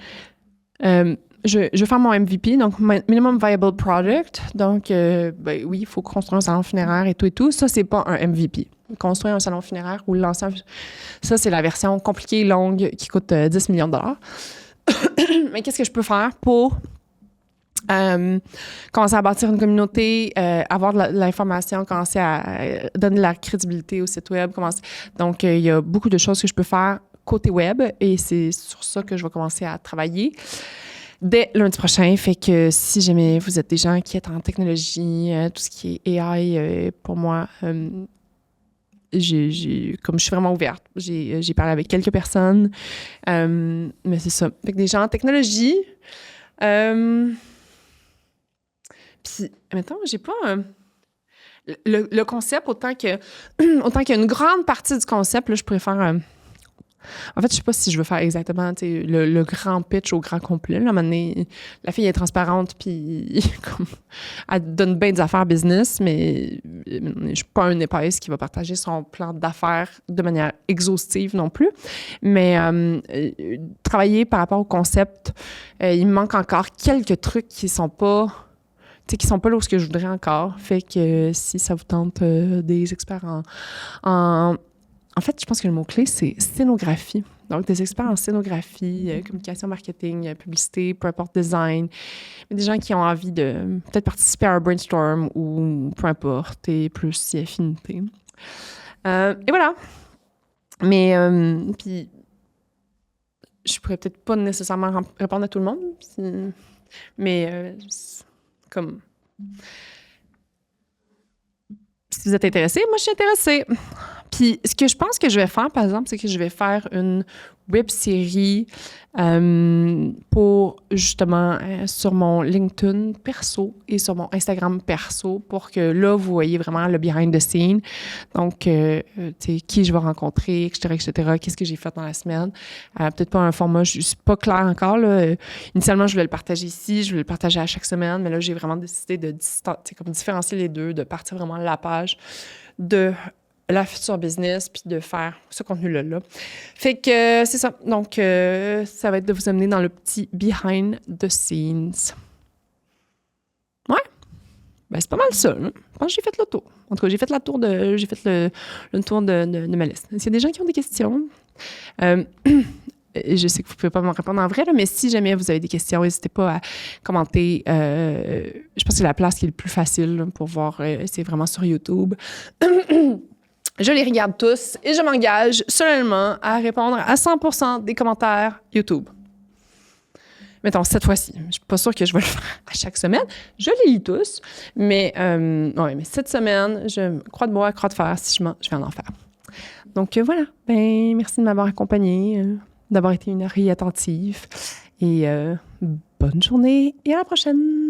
Speaker 2: je veux faire mon MVP, donc Minimum Viable Product. Donc, ben oui, il faut construire un salon funéraire et tout. Ça, c'est pas un MVP. Construire un salon funéraire ou lancer ça, c'est la version compliquée, longue, qui coûte 10 millions de dollars. Mais qu'est-ce que je peux faire pour commencer à bâtir une communauté, avoir de l'information, commencer à donner de la crédibilité au site web. Donc, il y a beaucoup de choses que je peux faire côté web et c'est sur ça que je vais commencer à travailler dès lundi prochain. Fait que si jamais vous êtes des gens qui êtes en technologie, tout ce qui est AI, pour moi, comme je suis vraiment ouverte, j'ai parlé avec quelques personnes, mais c'est ça. Fait que des gens en technologie. Puis, mettons, j'ai pas le concept, autant qu'il y a une grande partie du concept, là, je préfère... en fait, je sais pas si je veux faire exactement le grand pitch au grand complet. Là, à un moment donné, la fille est transparente, puis comme, elle donne bien des affaires business, mais je suis pas une épaisse qui va partager son plan d'affaires de manière exhaustive non plus. Mais travailler par rapport au concept, il me manque encore quelques trucs qui sont pas là où je voudrais encore. Fait que si ça vous tente des experts en fait, je pense que le mot-clé, c'est scénographie. Donc, des experts en scénographie, communication, marketing, publicité, peu importe, design. Mais des gens qui ont envie de peut-être participer à un brainstorm ou peu importe, et plus si affinité. Et voilà. Mais, puis, je pourrais peut-être pas nécessairement répondre à tout le monde, mais comme... Si vous êtes intéressé, moi, je suis intéressée. Puis, ce que je pense que je vais faire, par exemple, c'est que je vais faire une web-série pour, justement, sur mon LinkedIn perso et sur mon Instagram perso pour que là, vous voyez vraiment le behind the scene. Donc, tu sais, qui je vais rencontrer, etc., qu'est-ce que j'ai fait dans la semaine. Peut-être pas un format, je suis pas claire encore, là. Initialement, je voulais le partager ici, je voulais le partager à chaque semaine, mais là, j'ai vraiment décidé de différencier les deux, de partir vraiment de la page, de la future business puis de faire ce contenu-là. Là. Fait que c'est ça. Donc, ça va être de vous amener dans le petit behind the scenes. Ouais. Ben, c'est pas mal ça. Hein? Je pense que j'ai fait le tour. En tout cas, j'ai fait le tour de ma liste. S'il y a des gens qui ont des questions, je sais que vous ne pouvez pas me répondre en vrai, là, mais si jamais vous avez des questions, n'hésitez pas à commenter. Je pense que c'est la place qui est le plus facile là, pour voir. C'est vraiment sur YouTube. Je les regarde tous et je m'engage seulement à répondre à 100% des commentaires YouTube. Mettons, cette fois-ci. Je ne suis pas sûre que je vais le faire à chaque semaine. Je les lis tous, mais cette semaine, je crois de bois, croix de fer. Si je vais en faire. Donc, voilà. Ben, merci de m'avoir accompagnée, d'avoir été une oreille attentive. Et bonne journée et à la prochaine!